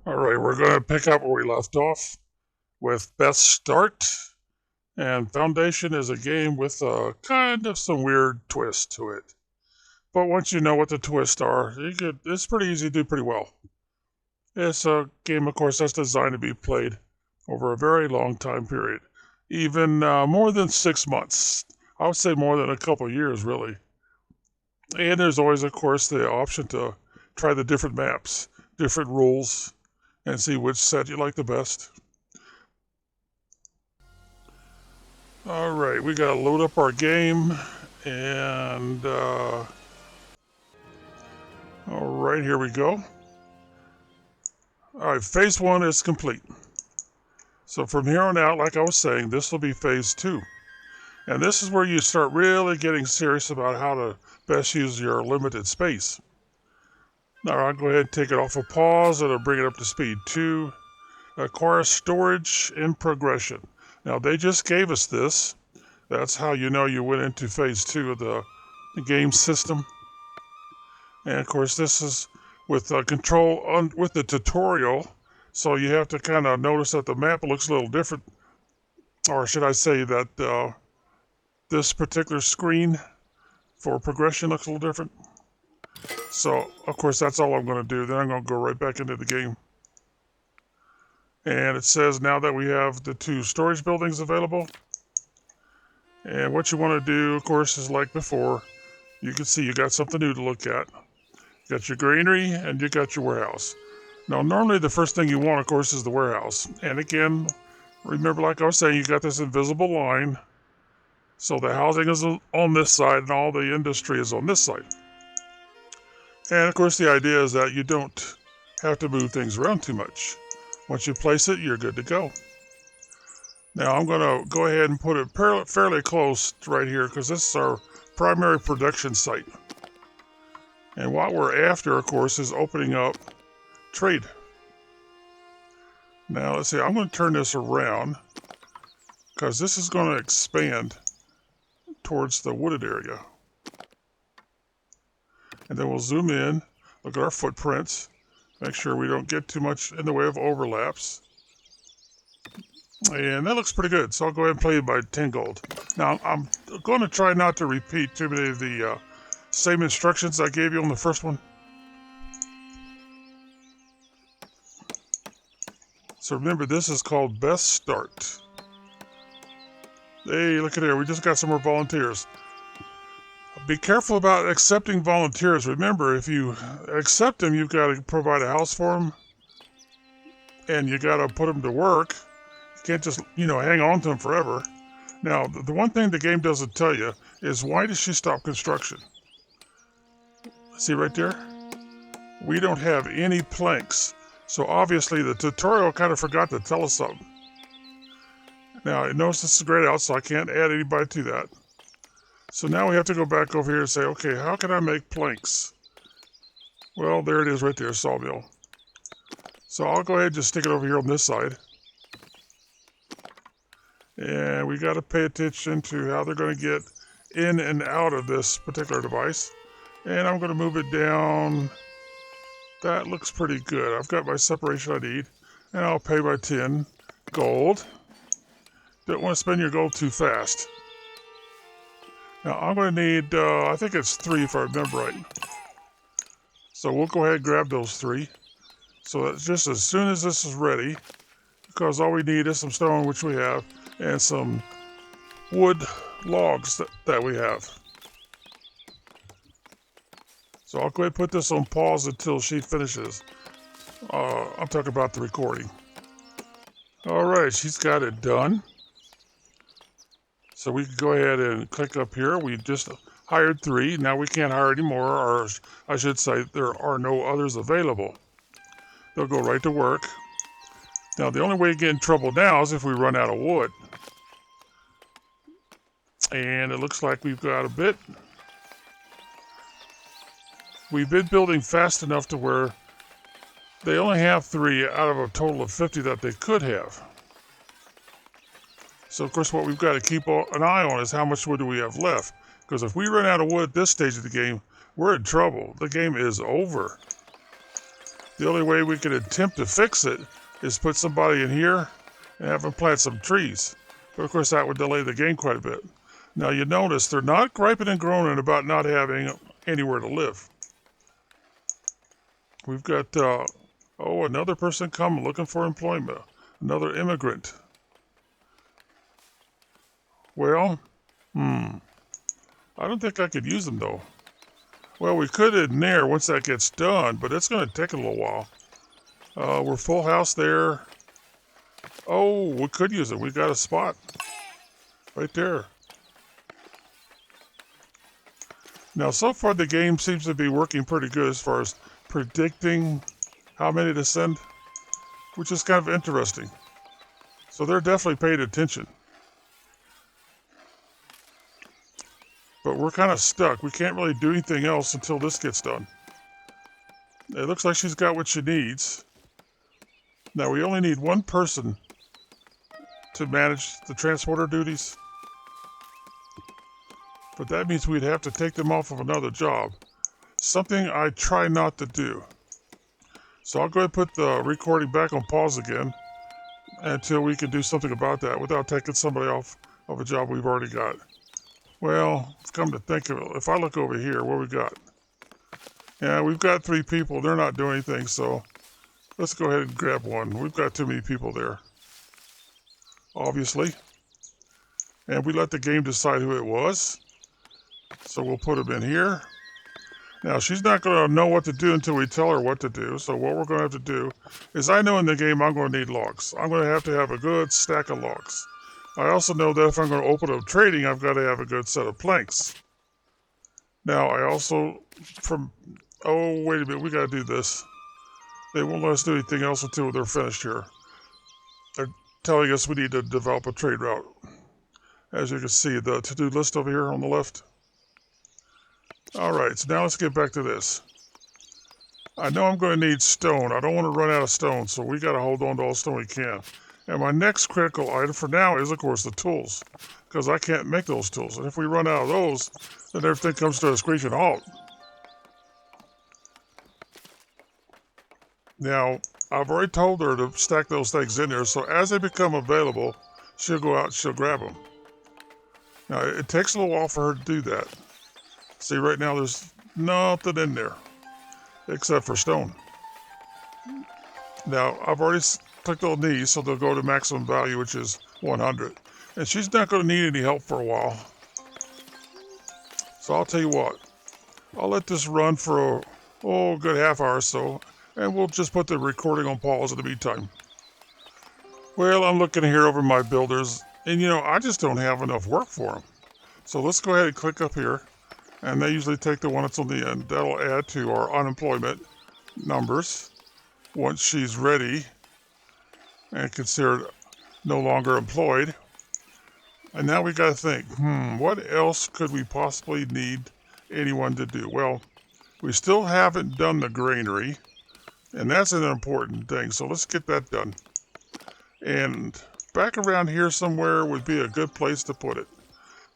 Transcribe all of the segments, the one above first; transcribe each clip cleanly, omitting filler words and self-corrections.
All right, we're going to pick up where we left off with Best Start. And Foundation is a game with kind of some weird twist to it. But once you know what the twists are, it's pretty easy to do pretty well. It's a game, of course, that's designed to be played over a very long time period. Even more than 6 months. I would say more than a couple years, really. And there's always, of course, the option to try the different maps, different rules, and see which set you like the best. All right, we gotta load up our game, and all right, here we go. All right, phase 1 is complete. So from here on out, like I was saying, this will be phase 2. And this is where you start really getting serious about how to best use your limited space. Now I'll go ahead and take it off of pause, and I'll bring it up to speed 2. Acquire storage in progression. Now they just gave us this. That's how you know you went into phase 2 of the game system. And of course this is with control with the tutorial. So you have to kind of notice that the map looks a little different. Or should I say that this particular screen for progression looks a little different. So of course that's all I'm going to do. Then I'm going to go right back into the game. And it says now that we have the 2 storage buildings available. And what you want to do, of course, is like before. You can see you got something new to look at. You got your granary and you got your warehouse. Now, normally the first thing you want, of course, is the warehouse. And again, remember, like I was saying, you got this invisible line. So the housing is on this side and all the industry is on this side. And of course, the idea is that you don't have to move things around too much. Once you place it, you're good to go. Now I'm going to go ahead and put it fairly close right here because this is our primary production site. And what we're after, of course, is opening up trade. Now let's see, I'm going to turn this around because this is going to expand towards the wooded area. And then we'll zoom in, look at our footprints, make sure we don't get too much in the way of overlaps. And that looks pretty good, so I'll go ahead and play it by 10 gold. Now, I'm going to try not to repeat too many of the same instructions I gave you on the first one. So remember, this is called Best Start. Hey, look at here, we just got some more volunteers. Be careful about accepting volunteers. Remember, if you accept them, you've got to provide a house for them. And you got to put them to work. Can't just, hang on to them forever. Now, the one thing the game doesn't tell you is why did she stop construction? See right there? We don't have any planks. So obviously the tutorial kind of forgot to tell us something. Now, notice this is grayed out, so I can't add anybody to that. So now we have to go back over here and say, okay, how can I make planks? Well, there it is right there, sawmill. So I'll go ahead and just stick it over here on this side. And we got to pay attention to how they're going to get in and out of this particular device. And I'm going to move it down. That looks pretty good. I've got my separation I need. And I'll pay my 10 gold. Don't want to spend your gold too fast. Now I'm going to need, I think it's 3 if I remember right. So we'll go ahead and grab those 3. So that's just as soon as this is ready, because all we need is some stone, which we have, and some wood logs that we have. So I'll go ahead and put this on pause until she finishes. I'm talking about the recording. All right, she's got it done. So we can go ahead and click up here. We just hired 3. Now we can't hire any more, or I should say there are no others available. They'll go right to work. Now the only way to get in trouble now is if we run out of wood. And it looks like we've got a bit. We've been building fast enough to where they only have 3 out of a total of 50 that they could have. So of course what we've got to keep an eye on is how much wood do we have left. Because if we run out of wood at this stage of the game, we're in trouble. The game is over. The only way we could attempt to fix it is put somebody in here and have them plant some trees. But of course that would delay the game quite a bit. Now you notice they're not griping and groaning about not having anywhere to live. We've got, another person coming looking for employment. Another immigrant. Well, I don't think I could use them though. Well, we could in there once that gets done, but it's going to take a little while. We're full house there. Oh, we could use it. We got a spot right there. Now, so far the game seems to be working pretty good as far as predicting how many to send, which is kind of interesting. So they're definitely paying attention. But we're kind of stuck. We can't really do anything else until this gets done. It looks like she's got what she needs. Now, we only need one person to manage the transporter duties. But that means we'd have to take them off of another job. Something I try not to do. So I'll go ahead and put the recording back on pause again until we can do something about that without taking somebody off of a job we've already got. Well, come to think of it, if I look over here, what we got? Yeah, we've got 3 people. They're not doing anything, so let's go ahead and grab one. We've got too many people there, obviously. And we let the game decide who it was. So we'll put them in here. Now, she's not going to know what to do until we tell her what to do. So what we're going to have to do is, I know in the game I'm going to need logs. I'm going to have a good stack of logs. I also know that if I'm going to open up trading, I've got to have a good set of planks. Now, I also, oh, wait a minute, we got to do this. They won't let us do anything else until they're finished here. They're telling us we need to develop a trade route. As you can see, the to-do list over here on the left. All right, so now let's get back to this. I know I'm going to need stone. I don't want to run out of stone, so we got to hold on to all the stone we can. And my next critical item for now is, of course, the tools, because I can't make those tools. And if we run out of those, then everything comes to a screeching halt. Now, I've already told her to stack those things in there, so as they become available, she'll go out and she'll grab them. Now, it takes a little while for her to do that. See, right now there's nothing in there except for stone. Now, I've already clicked on these, so they'll go to maximum value, which is 100. And she's not going to need any help for a while. So I'll tell you what. I'll let this run for a good half hour or so, and we'll just put the recording on pause in the meantime. Well, I'm looking here over my builders, and I just don't have enough work for them. So let's go ahead and click up here. And they usually take the one that's on the end. That'll add to our unemployment numbers once she's ready and considered no longer employed. And now we got to think, what else could we possibly need anyone to do? Well, we still haven't done the granary, and that's an important thing. So let's get that done. And back around here somewhere would be a good place to put it.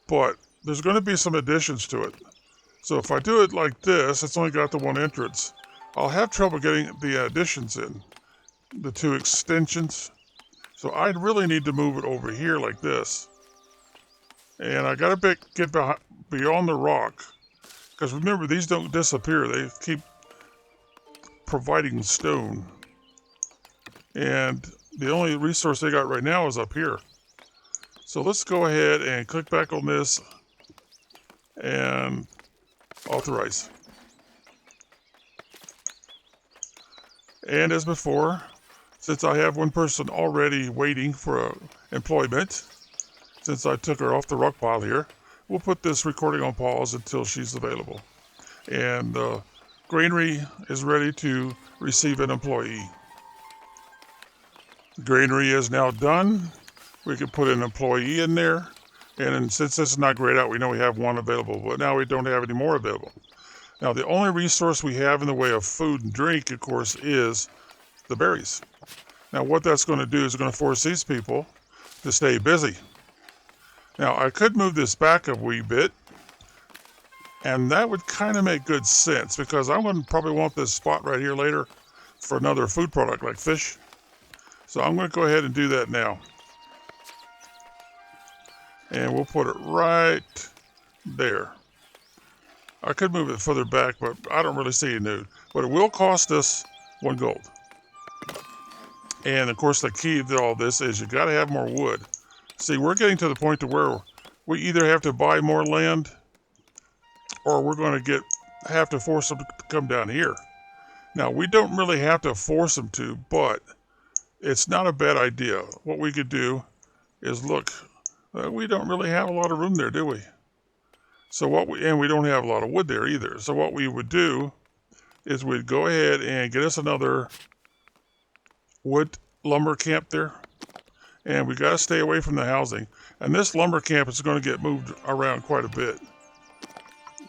But there's going to be some additions to it. So if I do it like this, it's only got the one entrance. I'll have trouble getting the additions in, the 2 extensions. So I really need to move it over here like this. And I got to get beyond the rock. Because remember, these don't disappear. They keep providing stone. And the only resource they got right now is up here. So let's go ahead and click back on this and authorize. And as before, since I have one person already waiting for employment, since I took her off the rock pile here, we'll put this recording on pause until she's available. And the granary is ready to receive an employee. The granary is now done. We can put an employee in there. And since this is not grayed out, we know we have one available, but now we don't have any more available. Now, the only resource we have in the way of food and drink, of course, is the berries. Now, what that's going to do is going to force these people to stay busy. Now, I could move this back a wee bit, and that would kind of make good sense, because I'm going to probably want this spot right here later. for another food product like fish. So I'm going to go ahead and do that now. And we'll put it right there. I could move it further back, but I don't really see a need. But it will cost us 1 gold. And of course, the key to all this is you got to have more wood. See, we're getting to the point to where we either have to buy more land, or we're going to have to force them to come down here. Now, we don't really have to force them to, but it's not a bad idea. What we could do is look. We don't really have a lot of room there, do we? And we don't have a lot of wood there either. So what we would do is we'd go ahead and get us another wood lumber camp there. And we got to stay away from the housing. And this lumber camp is going to get moved around quite a bit.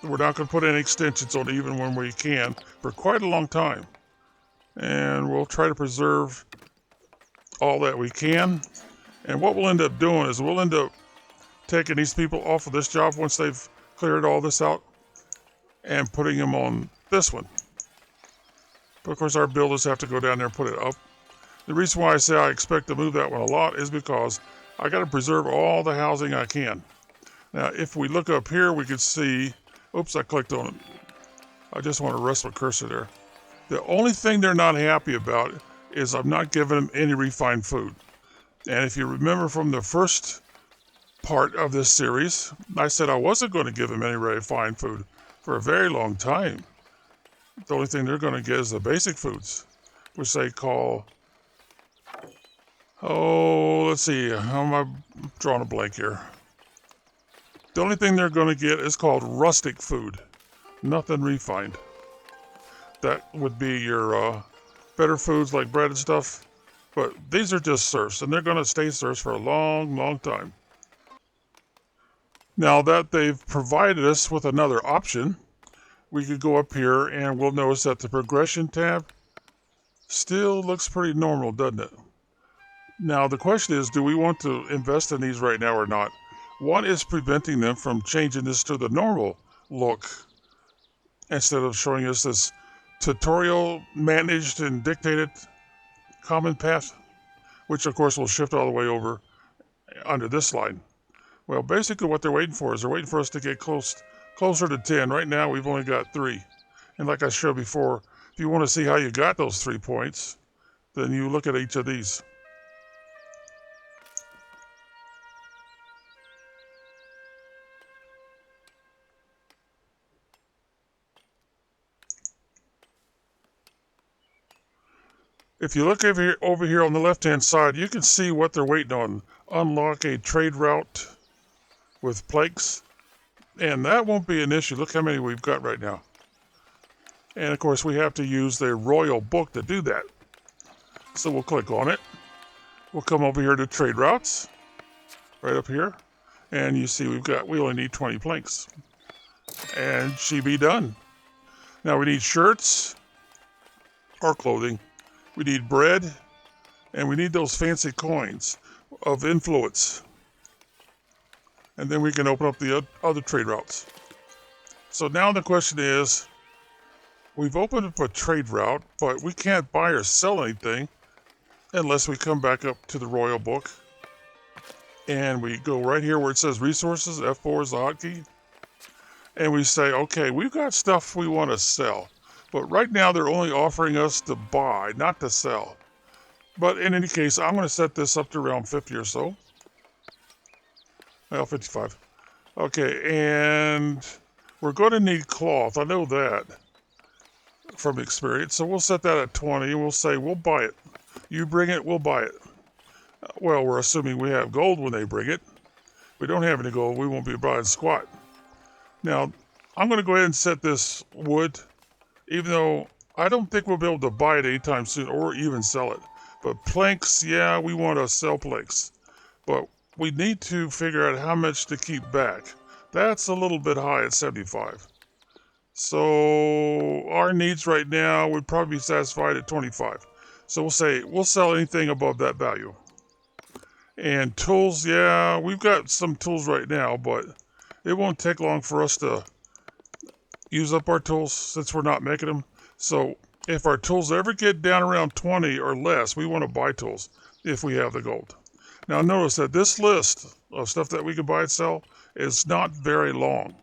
We're not going to put any extensions on it even when we can for quite a long time. And we'll try to preserve all that we can. And what we'll end up doing is we'll end up taking these people off of this job once they've cleared all this out and putting them on this one. But of course, our builders have to go down there and put it up. The reason why I say I expect to move that one a lot is because I got to preserve all the housing I can. Now, if we look up here, we can see, oops, I clicked on it. I just want to rest my cursor there. The only thing they're not happy about is I'm not giving them any refined food. And if you remember from the first part of this series, I said I wasn't going to give them any refined food for a very long time. The only thing they're going to get is the basic foods, which they call, let's see, how am I drawing a blank here? The only thing they're going to get is called rustic food, nothing refined. That would be your better foods like bread and stuff. But these are just serfs, and they're going to stay serfs for a long, long time. Now that they've provided us with another option, we could go up here and we'll notice that the progression tab still looks pretty normal, doesn't it? Now the question is, do we want to invest in these right now or not? What is preventing them from changing this to the normal look instead of showing us this tutorial managed and dictated common path, which of course will shift all the way over under this line? Well, basically what they're waiting for is they're waiting for us to get closer to 10. Right now we've only got 3. And like I showed before, if you want to see how you got those 3 points, then you look at each of these. If you look over here on the left-hand side, you can see what they're waiting on. Unlock a trade route with planks. And that won't be an issue. Look how many we've got right now. And of course, we have to use the royal book to do that. So we'll click on it. We'll come over here to trade routes, right up here. And you see we only need 20 planks. And she be done. Now we need shirts or clothing. We need bread, and we need those fancy coins of influence. And then we can open up the other trade routes. So now the question is, we've opened up a trade route, but we can't buy or sell anything unless we come back up to the royal book. And we go right here where it says resources, F4 is the hotkey. And we say, okay, we've got stuff we want to sell. But right now they're only offering us to buy, not to sell. But in any case, I'm going to set this up to around 50 or so. Well, 55. Okay, and we're going to need cloth. I know that from experience. So we'll set that at 20 and we'll say, we'll buy it. You bring it, we'll buy it. Well, we're assuming we have gold when they bring it. If we don't have any gold, we won't be buying squat. Now, I'm going to go ahead and set this wood, even though I don't think we'll be able to buy it anytime soon or even sell it. But planks, yeah, we want to sell planks. But we need to figure out how much to keep back. That's a little bit high at 75. So our needs right now would probably be satisfied at 25. So we'll say we'll sell anything above that value. And tools, yeah, we've got some tools right now, but it won't take long for us to use up our tools since we're not making them. So if our tools ever get down around 20 or less, we want to buy tools if we have the gold. Now notice that this list of stuff that we can buy and sell is not very long.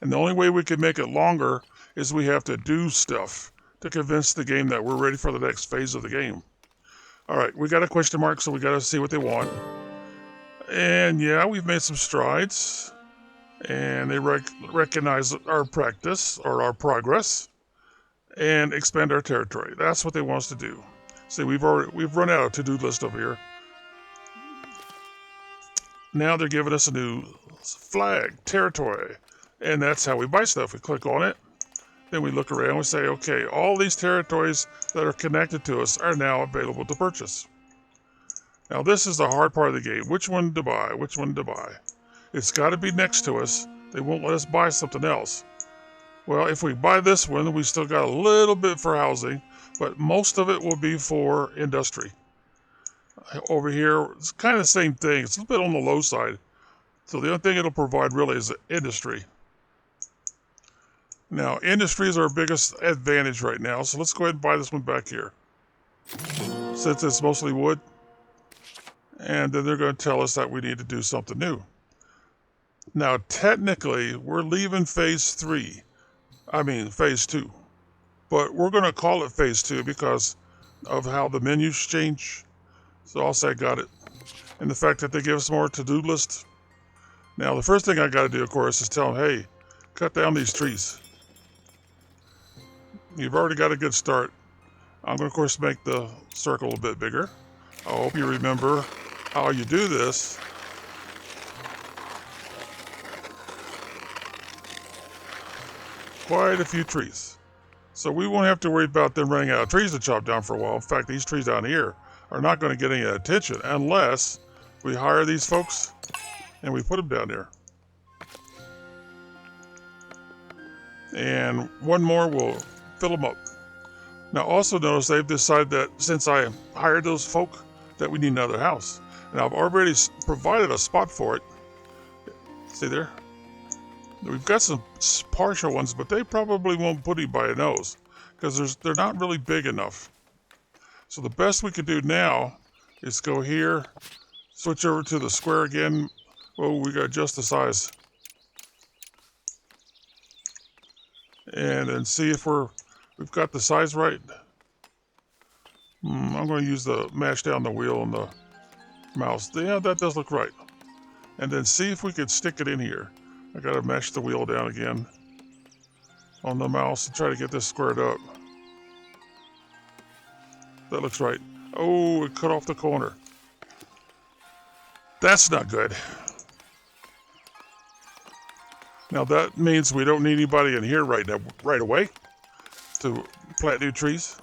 And the only way we can make it longer is we have to do stuff to convince the game that we're ready for the next phase of the game. All right, we got a question mark, so we got to see what they want. And yeah, we've made some strides. And they recognize our practice or our progress and expand our territory. That's what they want us to do. See, we've run out of to-do list over here. Now they're giving us a new flag, territory, and that's how we buy stuff. We click on it, then we look around, we say, okay, all these territories that are connected to us are now available to purchase. Now this is the hard part of the game. Which one to buy? Which one to buy? It's got to be next to us. They won't let us buy something else. Well, if we buy this one, we still got a little bit for housing, but most of it will be for industry. Over here, it's kind of the same thing. It's a little bit on the low side. So the only thing it'll provide really is industry. Now, industry is our biggest advantage right now, so let's go ahead and buy this one back here. Since it's mostly wood. And then they're going to tell us that we need to do something new. Now, technically, we're leaving phase 2. But we're going to call it phase 2 because of how the menus change. So I'll say got it. And the fact that they give us more to-do list. Now, the first thing I got to do, of course, is tell them, hey, cut down these trees. You've already got a good start. I'm going to, of course, make the circle a bit bigger. I hope you remember how you do this. Quite a few trees. So we won't have to worry about them running out of trees to chop down for a while. In fact, these trees down here are not going to get any attention unless we hire these folks and we put them down there. And one more will fill them up. Now also notice they've decided that since I hired those folk that we need another house. And I've already provided a spot for it. See there? We've got some partial ones, but they probably won't put anybody in those because they're not really big enough. So the best we could do now is go here, switch over to the square again. Well, we got just the size. And then see if we've got the size right. I'm going to use the mash down the wheel on the mouse. Yeah, that does look right. And then see if we could stick it in here. I got to mash the wheel down again on the mouse and try to get this squared up. That looks right. Oh, it cut off the corner. That's not good. Now that means we don't need anybody in here right away to plant new trees.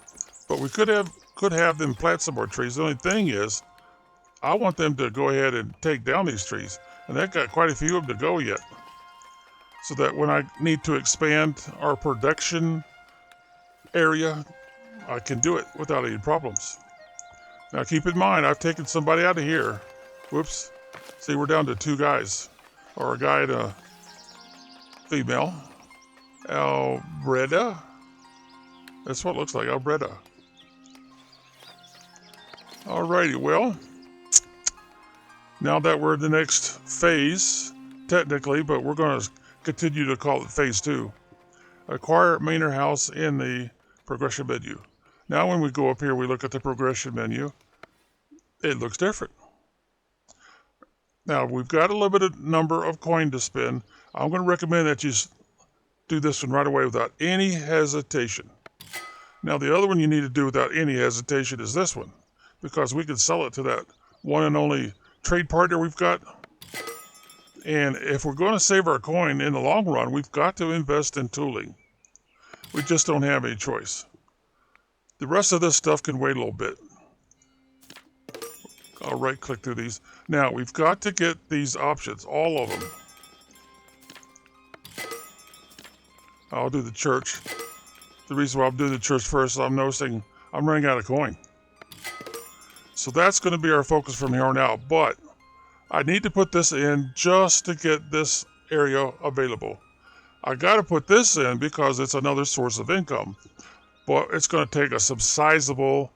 But we could have them plant some more trees. The only thing is, I want them to go ahead and take down these trees. And they've got quite a few of them to go yet. So that when I need to expand our production area, I can do it without any problems. Now keep in mind, I've taken somebody out of here. Whoops. See, we're down to 2 guys. Or a guy and a female. Albreda. That's what it looks like, Albreda. Alrighty, well. Now that we're in the next phase, technically, but we're going to continue to call it phase 2. Acquire manor house in the progression menu. Now when we go up here, we look at the progression menu. It looks different. Now we've got a limited number of coin to spend. I'm going to recommend that you do this one right away without any hesitation. Now the other one you need to do without any hesitation is this one, because we can sell it to that one and only trade partner we've got. And if we're going to save our coin in the long run, we've got to invest in tooling. We just don't have any choice. The rest of this stuff can wait a little bit. I'll right click through these. Now we've got to get these options, all of them. I'll do the church. The reason why I'm doing the church first is I'm noticing I'm running out of coin. So that's going to be our focus from here on out. But I need to put this in just to get this area available. I got to put this in because it's another source of income. but it's going to take us some sizable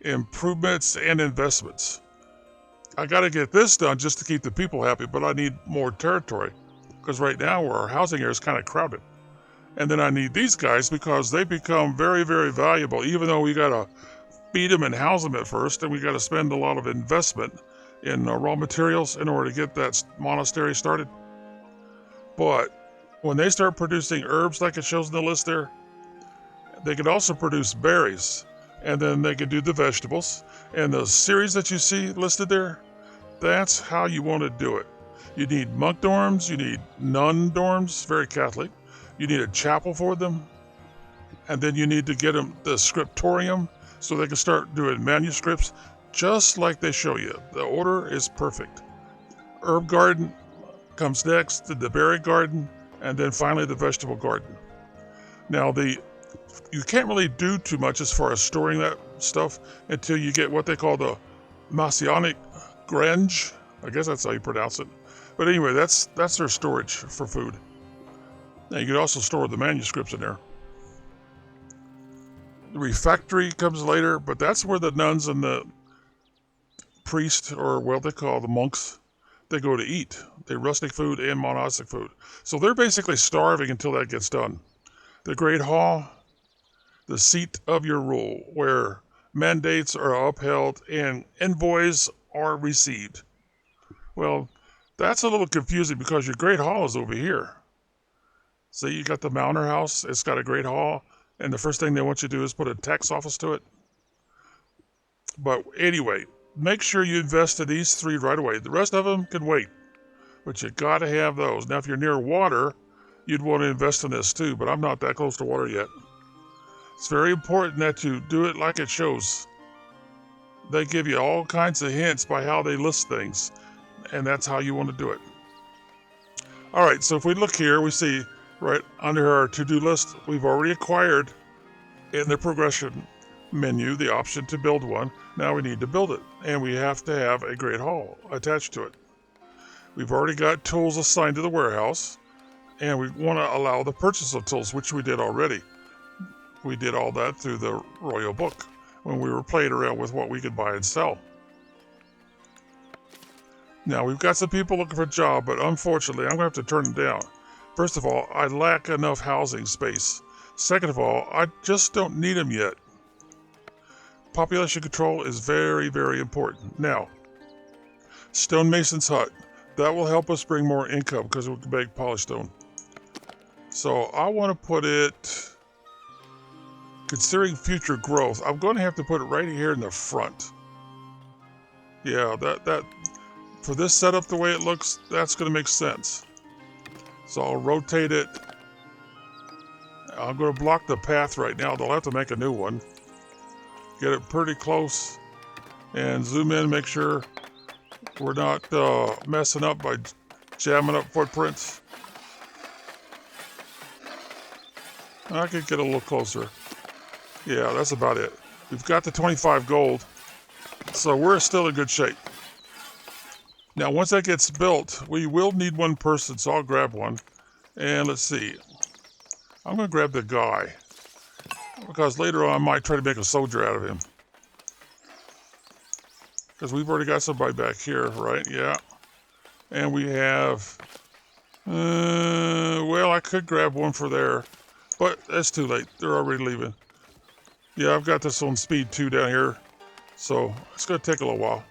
improvements and investments. I got to get this done just to keep the people happy, but I need more territory because right now our housing area is kind of crowded. And then I need these guys because they become very, very valuable, even though we got to feed them and house them at first, and we got to spend a lot of investment in raw materials in order to get that monastery started. But when they start producing herbs like it shows in the list there, they could also produce berries, and then they could do the vegetables. And the series that you see listed there, that's how you want to do it. You need monk dorms, you need nun dorms, very Catholic. You need a chapel for them, and then you need to get them the scriptorium so they can start doing manuscripts just like they show you. The order is perfect. Herb garden comes next, the berry garden, and then finally the vegetable garden. Now you can't really do too much as far as storing that stuff until you get what they call the Messianic Grange. I guess that's how you pronounce it. But anyway, that's their storage for food. Now you can also store the manuscripts in there. The refectory comes later, but that's where the nuns and the priests, or what they call the monks, they go to eat. They rustic food and monastic food. So they're basically starving until that gets done. The Great Hall, the seat of your rule, where mandates are upheld and envoys are received. Well, that's a little confusing because your Great Hall is over here. So you got the manor house, it's got a great hall, and the first thing they want you to do is put a tax office to it. But anyway, make sure you invest in these three right away. The rest of them can wait, but you got to have those. Now, if you're near water, you'd want to invest in this too, but I'm not that close to water yet. It's very important that you do it like it shows. They give you all kinds of hints by how they list things, and that's how you want to do it. All right, so if we look here, we see right under our to-do list, we've already acquired in the progression menu the option to build one. Now we need to build it, and we have to have a great hall attached to it. We've already got tools assigned to the warehouse, and we want to allow the purchase of tools, which we did already. We did all that through the Royal Book when we were playing around with what we could buy and sell. Now, we've got some people looking for a job, but unfortunately, I'm going to have to turn them down. First of all, I lack enough housing space. Second of all, I just don't need them yet. Population control is very, very important. Now, stonemason's hut. That will help us bring more income because we can make polished stone. So I want to put it, considering future growth, I'm going to have to put it right here in the front. Yeah, that for this setup the way it looks, that's going to make sense. So I'll rotate it. I'm going to block the path right now. They'll have to make a new one. Get it pretty close and zoom in, make sure we're not messing up by jamming up footprints. I could get a little closer. Yeah, that's about it. We've got the 25 gold, so we're still in good shape. Now, once that gets built, we will need one person, so I'll grab one. And let's see. I'm going to grab the guy, because later on I might try to make a soldier out of him. Because we've already got somebody back here, right? Yeah. And we have... well, I could grab one for there, but that's too late. They're already leaving. Yeah, I've got this on speed 2 down here, so it's going to take a little while.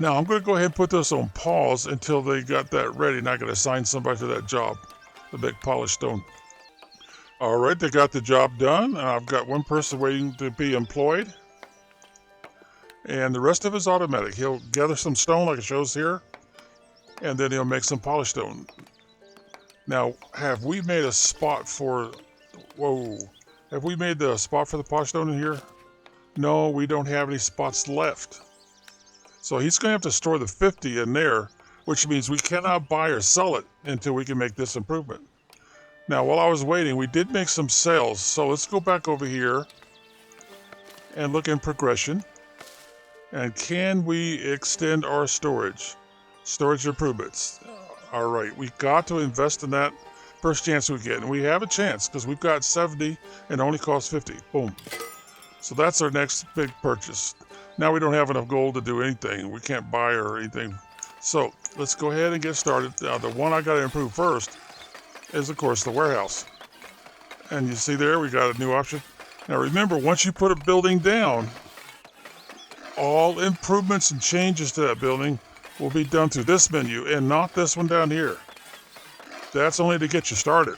Now, I'm going to go ahead and put this on pause until they got that ready, and I can assign somebody to that job, the big polished stone. All right, they got the job done, and I've got one person waiting to be employed. And the rest of it is automatic. He'll gather some stone like it shows here, and then he'll make some polished stone. Now, have we made a spot for... Whoa. Have we made the spot for the polished stone in here? No, we don't have any spots left. So he's going to have to store the 50 in there, which means we cannot buy or sell it until we can make this improvement. Now, while I was waiting, we did make some sales. So let's go back over here and look in progression. And can we extend our storage? Storage improvements. All right, we got to invest in that First chance we get. And we have a chance because we've got 70 and it only costs 50. Boom. So that's our next big purchase. Now we don't have enough gold to do anything. We can't buy or anything. So let's go ahead and get started. Now the one I got to improve first is, of course, the warehouse. And you see there, we got a new option. Now remember, once you put a building down, all improvements and changes to that building will be done through this menu and not this one down here. That's only to get you started.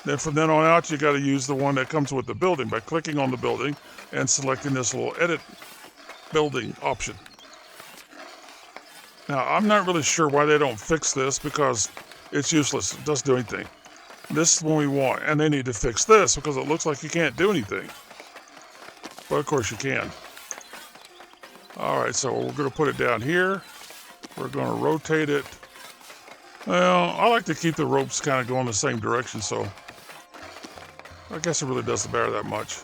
Then from then on out, you got to use the one that comes with the building by clicking on the building and selecting this little edit building option. Now, I'm not really sure why they don't fix this because it's useless. It doesn't do anything. This is what we want, and they need to fix this because it looks like you can't do anything. But of course you can. All right, so we're going to put it down here. We're going to rotate it. Well, I like to keep the ropes kind of going the same direction, so I guess it really doesn't matter that much.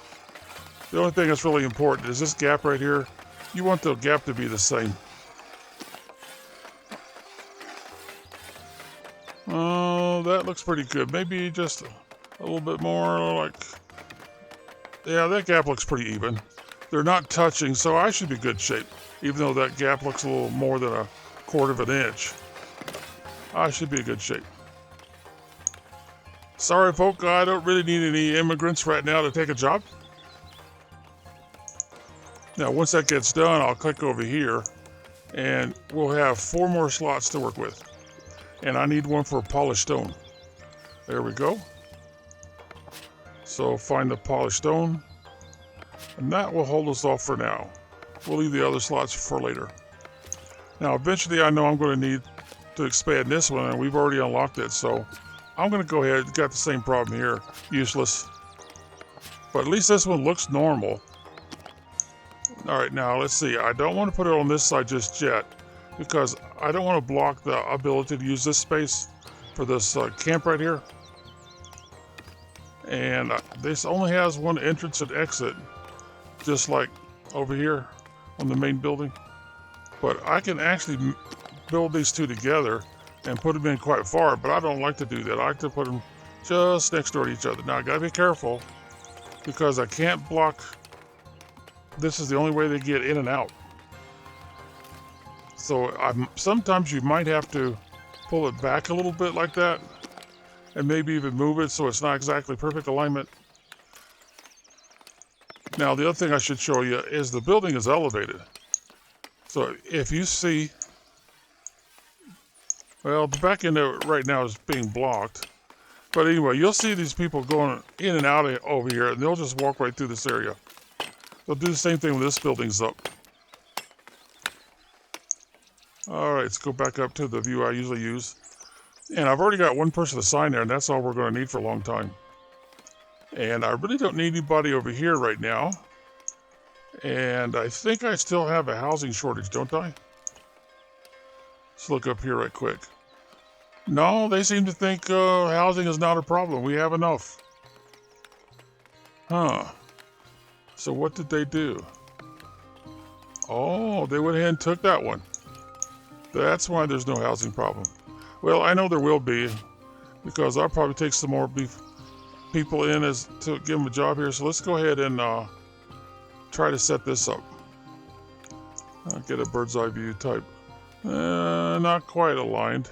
The only thing that's really important is this gap right here. You want the gap to be the same. Oh, that looks pretty good. Maybe just a little bit more like... Yeah, that gap looks pretty even. They're not touching, so I should be good shape. Even though that gap looks a little more than a quarter of an inch. I should be in good shape. Sorry, folk, I don't really need any immigrants right now to take a job. Now, once that gets done, I'll click over here, and we'll have 4 more slots to work with. And I need one for polished stone. There we go. So find the polished stone, and that will hold us off for now. We'll leave the other slots for later. Now, eventually, I know I'm going to need to expand this one, and we've already unlocked it, so I'm going to go ahead. Got the same problem here. Useless. But at least this one looks normal. All right, now let's see. I don't want to put it on this side just yet because I don't want to block the ability to use this space for this camp right here. And this only has one entrance and exit, just like over here on the main building. But I can actually build these two together and put them in quite far, but I don't like to do that. I like to put them just next door to each other. Now I gotta be careful because I can't block. This is the only way they get in and out. So sometimes you might have to pull it back a little bit like that and maybe even move it so it's not exactly perfect alignment. Now the other thing I should show you is the building is elevated. So if you see, well, the back end of it right now is being blocked. But anyway, you'll see these people going in and out over here, and they'll just walk right through this area. They'll do the same thing when this building's up. All right, let's go back up to the view I usually use. And I've already got one person assigned there, and that's all we're going to need for a long time. And I really don't need anybody over here right now. And I think I still have a housing shortage, don't I? Let's look up here right quick. No, they seem to think housing is not a problem. We have enough. Huh. So what did they do? Oh, they went ahead and took that one. That's why there's no housing problem. Well, I know there will be, because I'll probably take some more people in as to give them a job here. So let's go ahead and try to set this up. I'll get a bird's eye view type. Not quite aligned.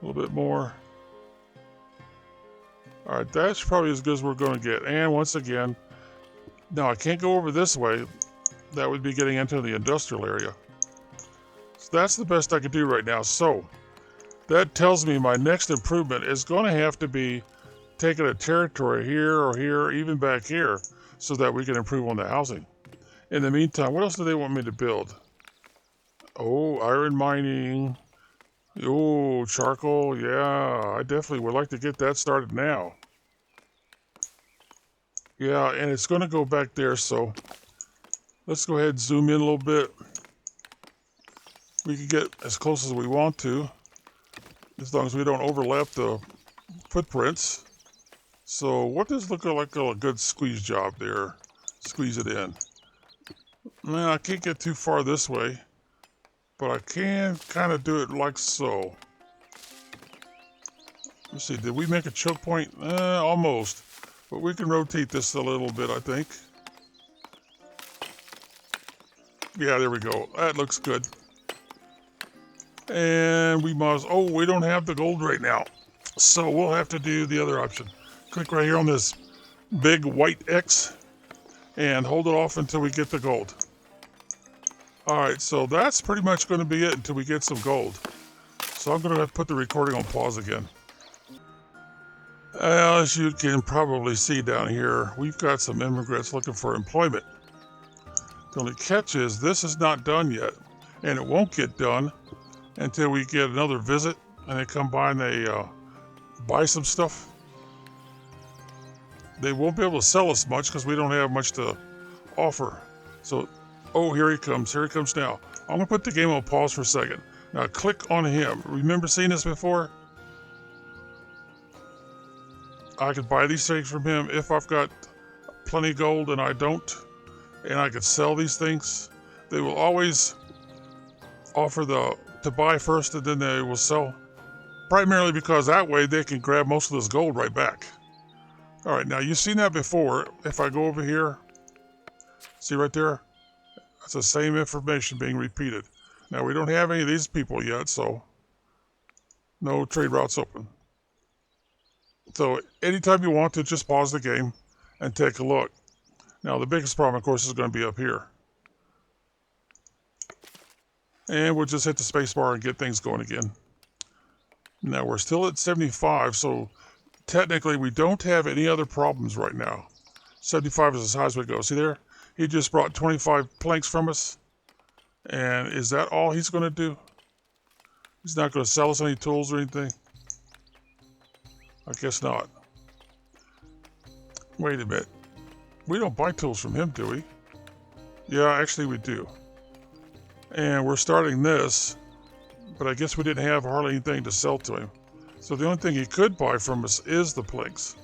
A little bit more. All right, that's probably as good as we're going to get. And once again, now I can't go over this way. That would be getting into the industrial area. So that's the best I could do right now. So that tells me my next improvement is going to have to be taking a territory here or here, or even back here, so that we can improve on the housing. In the meantime, what else do they want me to build? Oh, iron mining. Oh, charcoal. Yeah, I definitely would like to get that started now. Yeah, and it's going to go back there, so let's go ahead and zoom in a little bit. We can get as close as we want to, as long as we don't overlap the footprints. So what does look like a good squeeze job there? Squeeze it in. Man, I can't get too far this way, but I can kind of do it like so. Let's see, did we make a choke point? Almost. But we can rotate this a little bit, I think. Yeah, there we go. That looks good. And we must, oh, we don't have the gold right now. So we'll have to do the other option. Click right here on this big white X and hold it off until we get the gold. All right, so that's pretty much going to be it until we get some gold. So I'm going to have to put the recording on pause again. As you can probably see down here, we've got some immigrants looking for employment. The only catch is this is not done yet, and it won't get done until we get another visit and they come by and they buy some stuff. They won't be able to sell us much because we don't have much to offer. So, oh, here he comes now. I'm going to put the game on pause for a second. Now click on him. Remember seeing this before? I could buy these things from him if I've got plenty of gold and I don't, and I could sell these things. They will always offer to buy first and then they will sell, primarily because that way they can grab most of this gold right back. All right, now you've seen that before. If I go over here, see right there? That's the same information being repeated. Now we don't have any of these people yet, so no trade routes open. So anytime you want to, just pause the game and take a look. Now the biggest problem, of course, is going to be up here. And we'll just hit the space bar and get things going again. Now we're still at 75, so technically we don't have any other problems right now. 75 is as high as we go. See there? He just brought 25 planks from us. And is that all he's going to do? He's not going to sell us any tools or anything? I guess not. Wait a minute. We don't buy tools from him, do we? Yeah, actually we do. And we're starting this, but I guess we didn't have hardly anything to sell to him. So the only thing he could buy from us is the planks.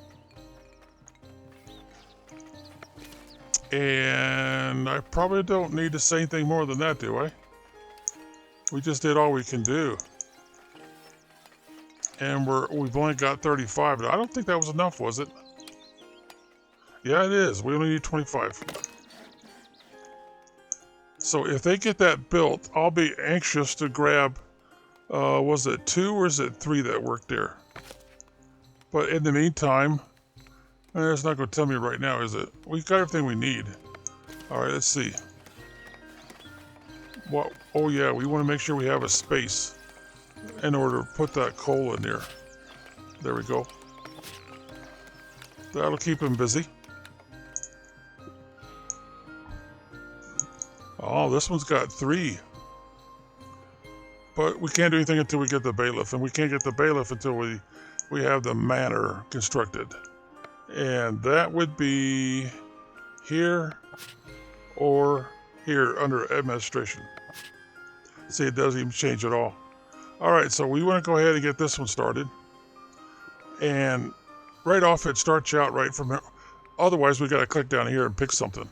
And I probably don't need to say anything more than that, do I? We just did all we can do. And we've only got 35, but I don't think that was enough, was it? Yeah, it is. We only need 25. So if they get that built, I'll be anxious to grab, was it 2 or is it 3 that worked there? But in the meantime, it's not going to tell me right now, is it? We've got everything we need. All right, let's see. What? Oh yeah, we want to make sure we have a space in order to put that coal in there. There we go. That'll keep him busy. Oh, this one's got 3. But we can't do anything until we get the bailiff, and we can't get the bailiff until we have the manor constructed. And that would be here or here under administration. See, it doesn't even change at all. All right, so we want to go ahead and get this one started. And right off it starts you out right from here. Otherwise, we got to click down here and pick something.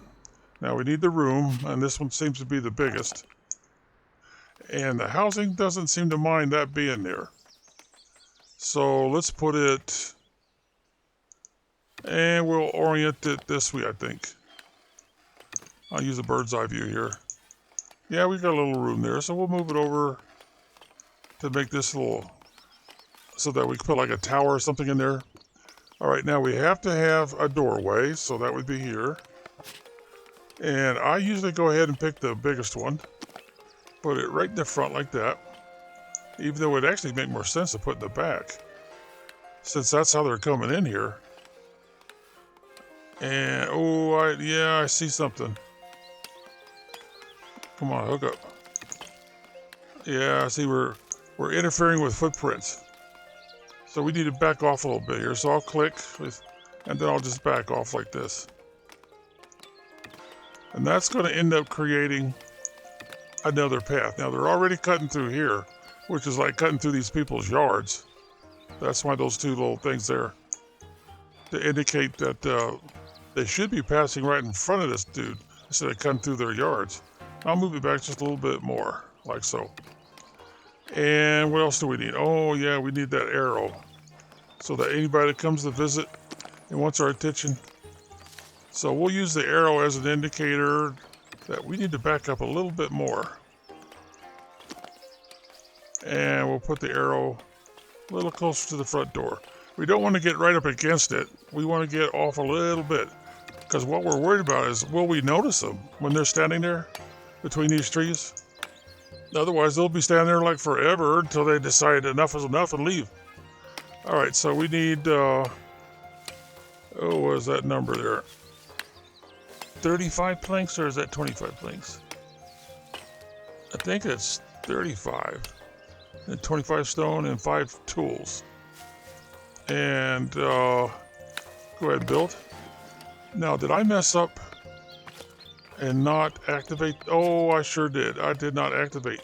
Now we need the room, and this one seems to be the biggest. And the housing doesn't seem to mind that being there. So let's put it, and we'll orient it this way, I think. I'll use a bird's eye view here. Yeah, we got a little room there, so we'll move it over to make this little, so that we can put like a tower or something in there. All right, now we have to have a doorway, so that would be here. And I usually go ahead and pick the biggest one, put it right in the front like that, even though it would actually make more sense to put in the back, since that's how they're coming in here. And, oh, yeah, I see something. Come on, hook up. Yeah, I see we're interfering with footprints. So we need to back off a little bit here. So I'll click, and then I'll just back off like this. And that's going to end up creating another path. Now they're already cutting through here, which is like cutting through these people's yards. That's why those 2 little things there, to indicate that they should be passing right in front of this dude instead of cutting through their yards. I'll move it back just a little bit more, like so. And what else do we need? Oh yeah, we need that arrow. so that anybody that comes to visit and wants our attention. So we'll use the arrow as an indicator that we need to back up a little bit more. And we'll put the arrow a little closer to the front door. We don't want to get right up against it. We want to get off a little bit, because what we're worried about is, will we notice them when they're standing there between these trees? Otherwise, they'll be standing there like forever until they decide enough is enough and leave. All right, so we need, what is that number there? 35 planks, or is that 25 planks? I think it's 35. And 25 stone and 5 tools. And go ahead and build. Now, did I mess up and not activate? Oh, I sure did. I did not activate.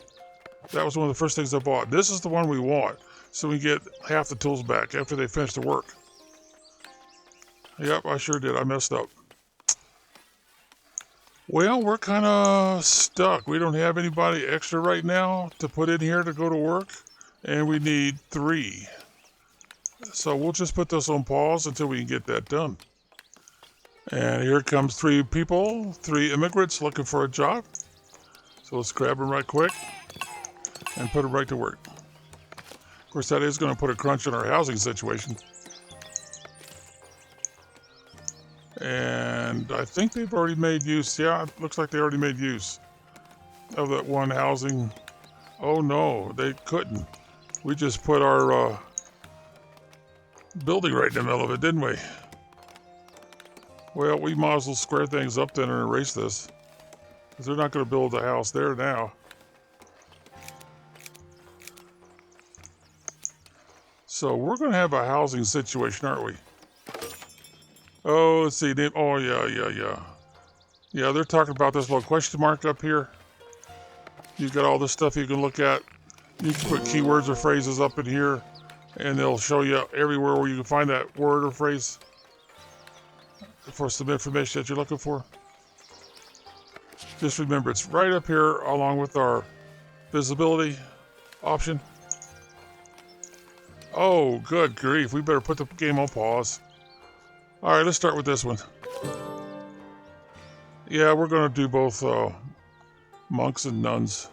That was one of the first things I bought. This is the one we want, so we get half the tools back after they finish the work. Yep, I sure did. I messed up. Well, we're kind of stuck. We don't have anybody extra right now to put in here to go to work, and we need 3. So we'll just put this on pause until we can get that done. And here comes 3 people, 3 immigrants looking for a job. So let's grab them right quick and put them right to work. Of course, that is going to put a crunch on our housing situation. And I think they've already made use. Yeah, it looks like they already made use of that one housing. Oh no, they couldn't. We just put our building right in the middle of it, didn't we? Well, we might as well square things up then and erase this, because they're not going to build a house there now. So we're going to have a housing situation, aren't we? Oh, let's see. Oh, yeah. Yeah, they're talking about this little question mark up here. You've got all this stuff you can look at. You can put keywords or phrases up in here, and they'll show you everywhere where you can find that word or phrase for some information that you're looking for. Just remember, it's right up here along with our visibility option. Oh, good grief. We better put the game on pause. All right, let's start with this one. Yeah, we're going to do both monks and nuns.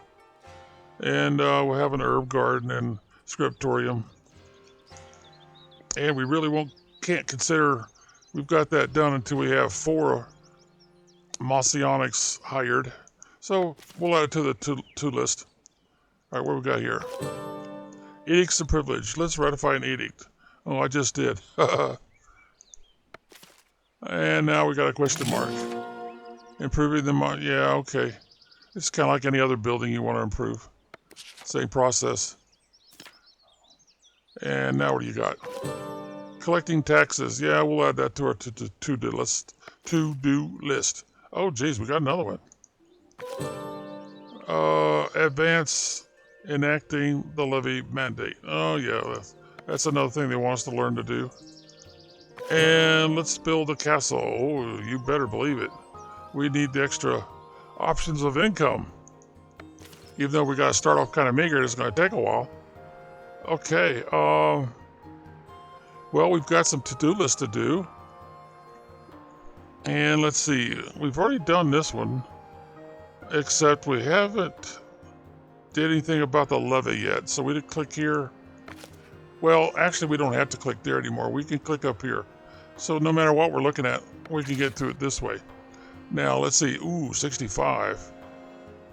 And we'll have an herb garden and scriptorium. And we really can't consider we've got that done until we have 4 Messianics hired. So we'll add it to the to list. All right, what we got here? Edicts of privilege. Let's ratify an edict. Oh, I just did. And now we got a question mark. Improving the yeah, okay. It's kind of like any other building you want to improve. Same process. And now what do you got? Collecting taxes. Yeah, we'll add that to our to-do list. To-do list. Oh, geez, we got another one. Advance enacting the levy mandate. Oh, yeah, that's another thing they want us to learn to do. And let's build a castle. Oh, you better believe it. We need the extra options of income. Even though we got to start off kind of meager, it's going to take a while. Okay, well, we've got some to-do lists to do. And let's see, we've already done this one, except we haven't did anything about the levy yet. So we did click here. Well, actually, we don't have to click there anymore. We can click up here. So no matter what we're looking at, we can get to it this way. Now, let's see. Ooh, 65.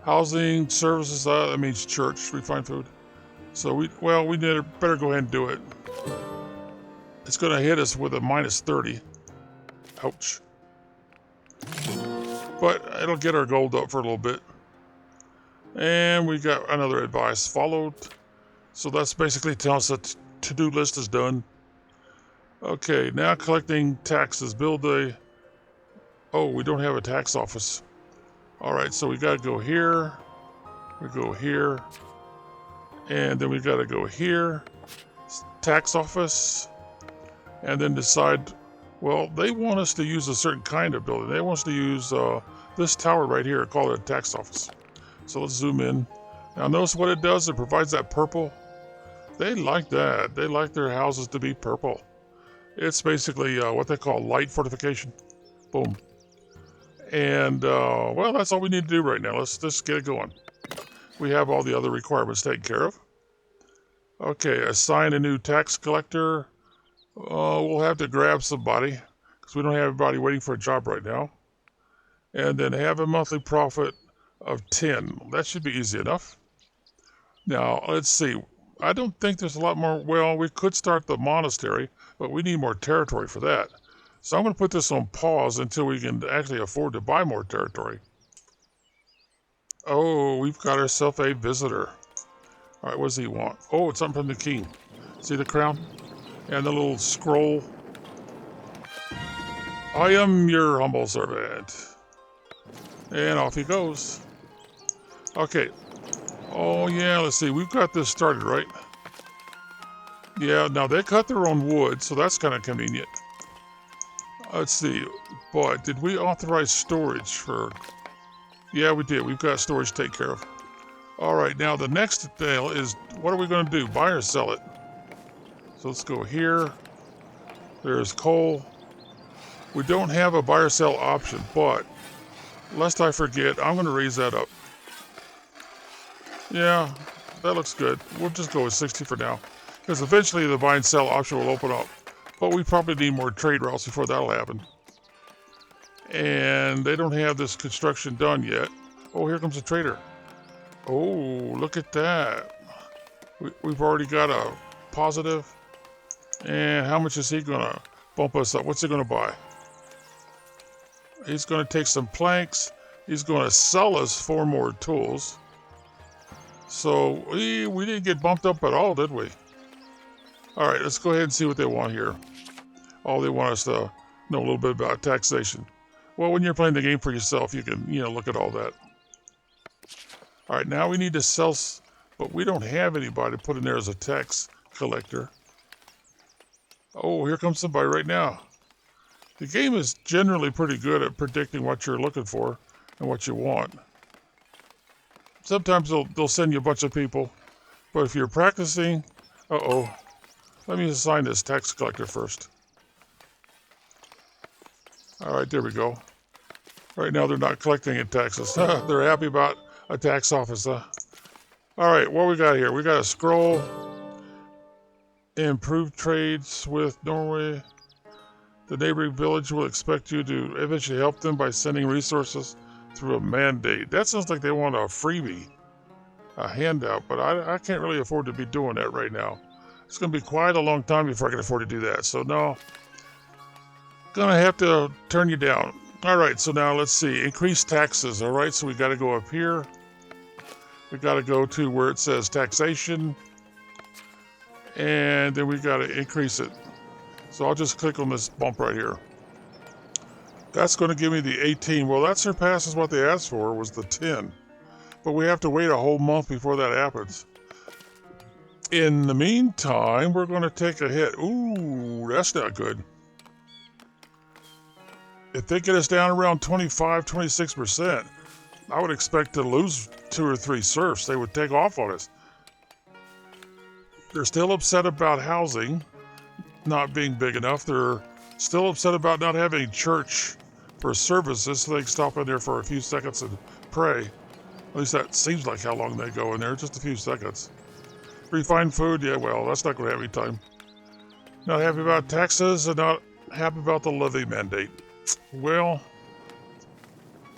Housing, services, that means church, refined food. So we better go ahead and do it. It's going to hit us with a minus 30. Ouch. But it'll get our gold up for a little bit. And we got another advice followed. So that's basically telling us that to-do list is done. Okay, now collecting taxes. Build a... Oh, we don't have a tax office. All right, so we got to go here. We go here. And then we got to go here. Tax office. And then decide... Well, they want us to use a certain kind of building. They want us to use this tower right here, call it a tax office. So let's zoom in. Now notice what it does. It provides that purple They like that. They like their houses to be purple. It's basically what they call light fortification. Boom. And, well, that's all we need to do right now. Let's just get it going. We have all the other requirements taken care of. Okay, assign a new tax collector. We'll have to grab somebody because we don't have anybody waiting for a job right now. And then have a monthly profit of 10. That should be easy enough. Now, let's see. I don't think there's a lot more. Well, we could start the monastery, but we need more territory for that. So I'm going to put this on pause until we can actually afford to buy more territory. Oh, we've got ourselves a visitor. All right, what does he want? Oh, it's something from the king. See the crown? And the little scroll. I am your humble servant. And off he goes. Okay. Oh, yeah, let's see. We've got this started, right? Yeah, now they cut their own wood, so that's kind of convenient. Let's see. But did we authorize storage for... Yeah, we did. We've got storage to take care of. All right, now the next deal is, what are we going to do? Buy or sell it? So let's go here. There's coal. We don't have a buy or sell option, but lest I forget, I'm going to raise that up. Yeah, that looks good. We'll just go with 60 for now, because eventually the buy and sell option will open up. But we probably need more trade routes before that'll happen. And they don't have this construction done yet. Oh, here comes a trader. Oh, look at that. We've already got a positive. And how much is he going to bump us up? What's he going to buy? He's going to take some planks. He's going to sell us 4 more tools. So we didn't get bumped up at all, did we? All right, let's go ahead and see what they want here. Oh, they want us to know a little bit about taxation. Well, when you're playing the game for yourself, you can, look at all that. All right, now we need to sell, but we don't have anybody to put in there as a tax collector. Oh, here comes somebody right now. The game is generally pretty good at predicting what you're looking for and what you want. Sometimes they'll send you a bunch of people, but if you're practicing, let me assign this tax collector first. All right, there we go. Right now they're not collecting any taxes. They're happy about a tax office. All right, what we got here? We got a scroll. Improve trades with Norway. The neighboring village will expect you to eventually help them by sending resources through a mandate. That sounds like they want a freebie, a handout, but I can't really afford to be doing that right now. It's going to be quite a long time before I can afford to do that. So no, gonna have to turn you down. All right, so now let's see. Increase taxes. All right, so we got to go up here. We got to go to where it says taxation, and then we got to increase it. So I'll just click on this bump right here. That's going to give me the 18. Well, that surpasses what they asked for, was the 10. But we have to wait a whole month before that happens. In the meantime, we're going to take a hit. Ooh, that's not good. If they get us down around 25, 26%, I would expect to lose 2 or 3 serfs. They would take off on us. They're still upset about housing not being big enough. They're still upset about not having church for services, so they can stop in there for a few seconds and pray. At least that seems like how long they go in there, just a few seconds. Refined food, yeah, well, that's not going to have any time. Not happy about taxes and not happy about the levy mandate. Well,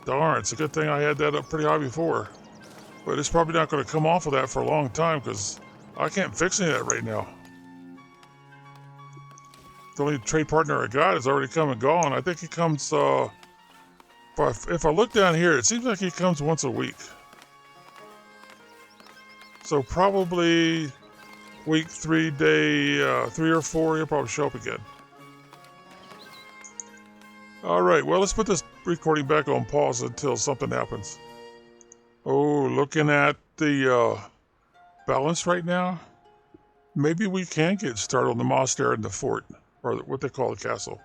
darn, it's a good thing I had that up pretty high before. But it's probably not going to come off of that for a long time because I can't fix any of that right now. The only trade partner I got is already come and gone. I think he comes, if I look down here, it seems like he comes once a week. So probably week 3, day 3 or 4, he'll probably show up again. All right, well, let's put this recording back on pause until something happens. Oh, looking at the balance right now, maybe we can get started on the monastery and the fort, or what they call the castle.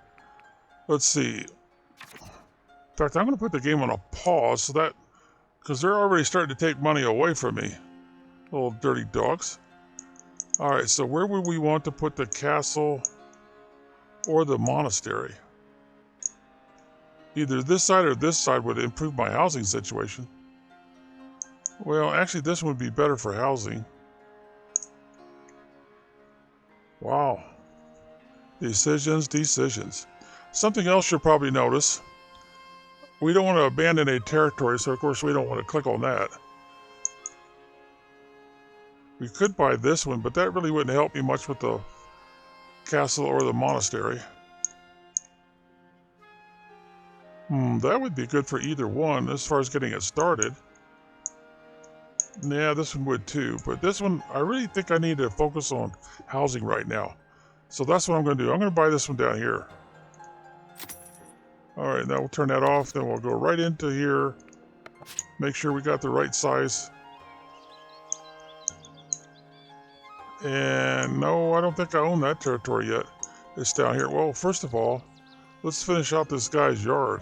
Let's see. In fact, I'm going to put the game on a pause so that, because they're already starting to take money away from me, little dirty dogs. All right, so where would we want to put the castle or the monastery? Either this side or this side would improve my housing situation. Well, actually, this would be better for housing. Wow. Decisions. Something else you'll probably notice. We don't want to abandon a territory, so of course we don't want to click on that. We could buy this one, but that really wouldn't help me much with the castle or the monastery. That would be good for either one as far as getting it started. Yeah, this one would too, but this one, I really think I need to focus on housing right now. So that's what I'm going to do. I'm going to buy this one down here. All right, now we'll turn that off. Then we'll go right into here. Make sure we got the right size. And no, I don't think I own that territory yet. It's down here. Well, first of all, let's finish out this guy's yard.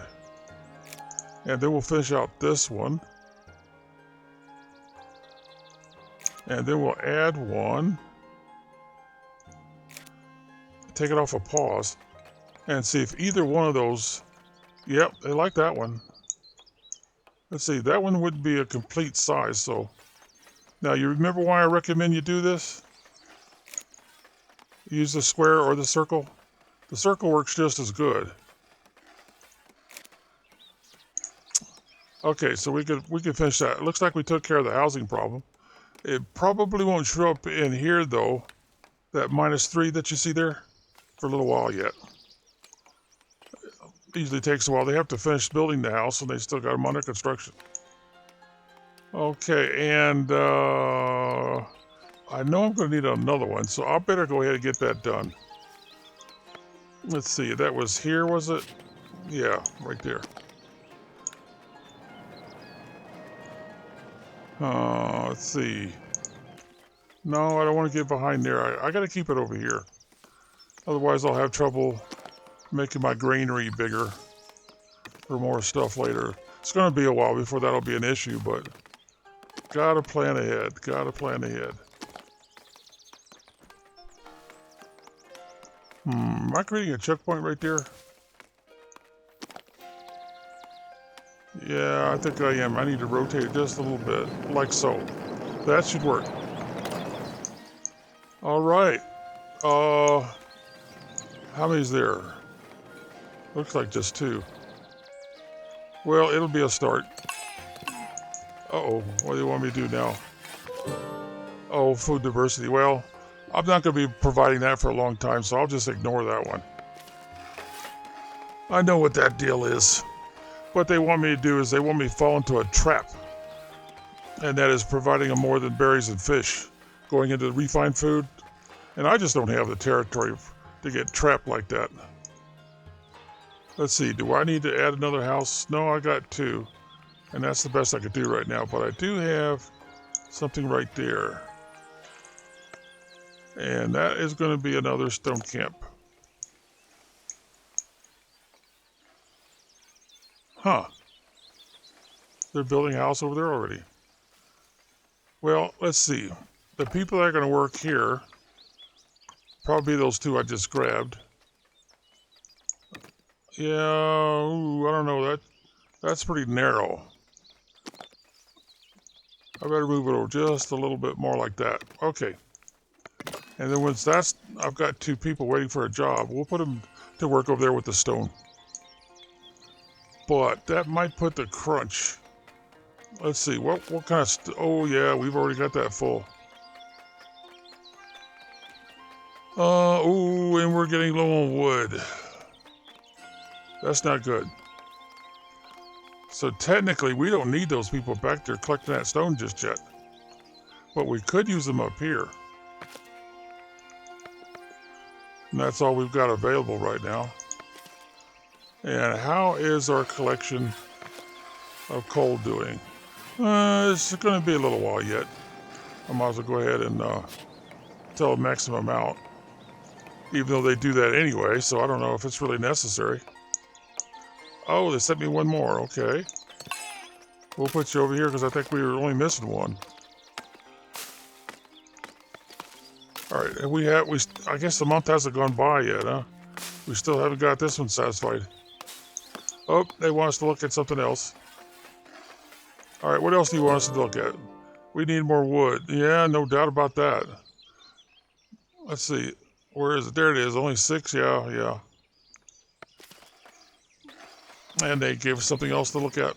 And then we'll finish out this one. And then we'll add one. Take it off a pause. And see if either one of those... Yep, they like that one. Let's see, that one wouldn't be a complete size, so... Now, you remember why I recommend you do this? Use the square or the circle. The circle works just as good. Okay, so we can finish that. It looks like we took care of the housing problem. It probably won't show up in here, though. That -3 that you see there, for a little while yet. It usually takes a while. They have to finish building the house, and they still got them under construction. Okay, and I know I'm going to need another one, so I better go ahead and get that done. Let's see, that was here, was it? Yeah, right there. Let's see. No, I don't want to get behind there. I got to keep it over here. Otherwise, I'll have trouble making my granary bigger for more stuff later. It's going to be a while before that'll be an issue, but gotta plan ahead. Gotta plan ahead. Am I creating a checkpoint right there? Yeah, I think I am. I need to rotate it just a little bit, like so. That should work. All right. How many's there? Looks like just 2. Well, it'll be a start. Uh-oh, what do you want me to do now? Oh, food diversity. Well, I'm not going to be providing that for a long time, so I'll just ignore that one. I know what that deal is. What they want me to do is they want me to fall into a trap. And that is providing them more than berries and fish. Going into refined food. And I just don't have the territory to get trapped like that. Let's see, do I need to add another house? No, I got 2. And that's the best I could do right now. But I do have something right there. And that is going to be another stone camp. Huh. They're building a house over there already. Well, let's see. The people that are going to work here, probably those 2 I just grabbed. Yeah, ooh, I don't know. That's pretty narrow. I better move it over just a little bit more like that. Okay. And then once that's, I've got 2 people waiting for a job. We'll put them to work over there with the stone. But that might put the crunch. Let's see, what kind of, oh yeah, we've already got that full. Ooh, and we're getting low on wood. That's not good. So technically, we don't need those people back there collecting that stone just yet. But we could use them up here. And that's all we've got available right now. And how is our collection of coal doing? It's going to be a little while yet. I might as well go ahead and tell a maximum out. Even though they do that anyway, so I don't know if it's really necessary. Oh, they sent me one more. Okay. We'll put you over here because I think we were only missing one. All right, and I guess the month hasn't gone by yet, huh? We still haven't got this one satisfied. Oh, they want us to look at something else. All right, what else do you want us to look at? We need more wood. Yeah, no doubt about that. Let's see. Where is it? There it is. Only 6. Yeah, yeah. And they gave us something else to look at.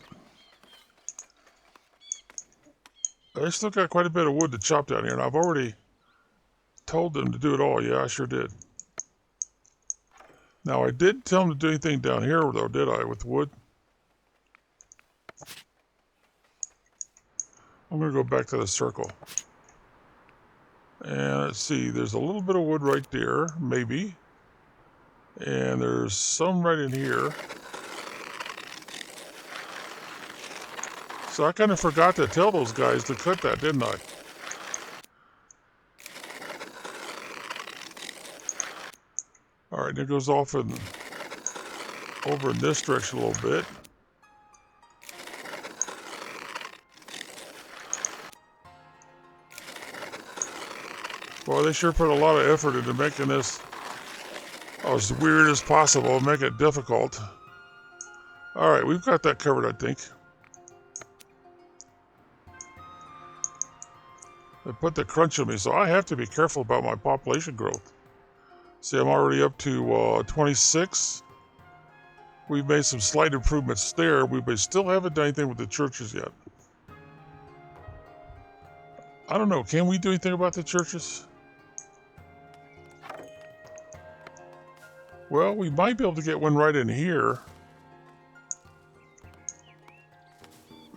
They still got quite a bit of wood to chop down here, and I've already told them to do it all. Yeah, I sure did. Now, I didn't tell them to do anything down here, though, did I, with wood? I'm going to go back to the circle. And let's see, there's a little bit of wood right there, maybe. And there's some right in here. So I kind of forgot to tell those guys to cut that, didn't I? All right, it goes off over in this direction a little bit. Boy, they sure put a lot of effort into making this as weird as possible, make it difficult. All right, we've got that covered, I think. They put the crunch on me, so I have to be careful about my population growth. See, I'm already up to 26. We've made some slight improvements there. We still haven't done anything with the churches yet. I don't know. Can we do anything about the churches? Well, we might be able to get one right in here.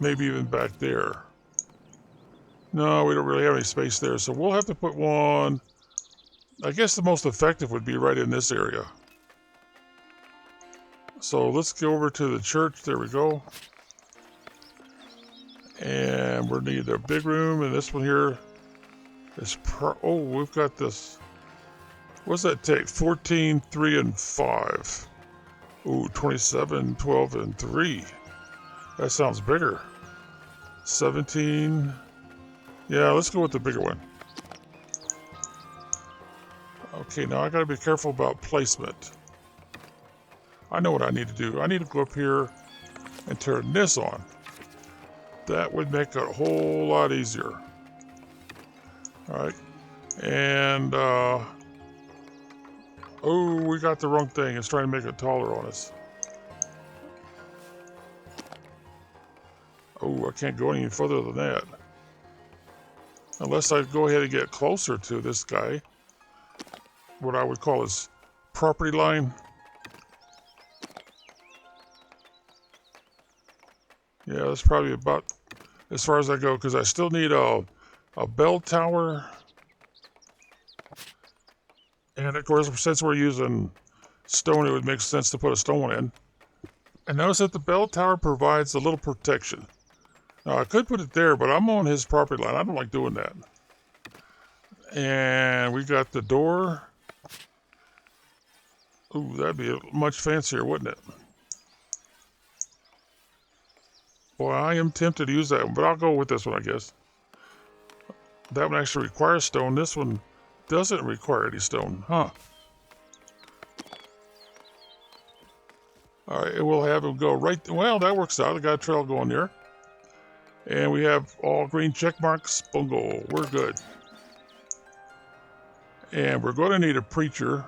Maybe even back there. No, we don't really have any space there, so we'll have to put one. I guess the most effective would be right in this area. So let's go over to the church. There we go. And we're need a big room, and this one here is oh, we've got this. What's that take? 14, 3, and 5. Ooh, 27, 12, and 3. That sounds bigger. 17. Yeah, let's go with the bigger one. Okay, now I gotta be careful about placement. I know what I need to do. I need to go up here and turn this on. That would make it a whole lot easier. All right, and oh, we got the wrong thing. It's trying to make it taller on us. Oh, I can't go any further than that. Unless I go ahead and get closer to this guy. What I would call his property line. Yeah, that's probably about as far as I go, because I still need a bell tower. And of course, since we're using stone, it would make sense to put a stone one in. And notice that the bell tower provides a little protection. Now, I could put it there, but I'm on his property line. I don't like doing that. And we got the door. Ooh, that'd be much fancier, wouldn't it? Boy, I am tempted to use that one, but I'll go with this one, I guess. That one actually requires stone. This one doesn't require any stone, huh? All right, we'll have him go right. Well, that works out. I got a trail going there. And we have all green check marks. Bungo, we're good. And we're going to need a preacher.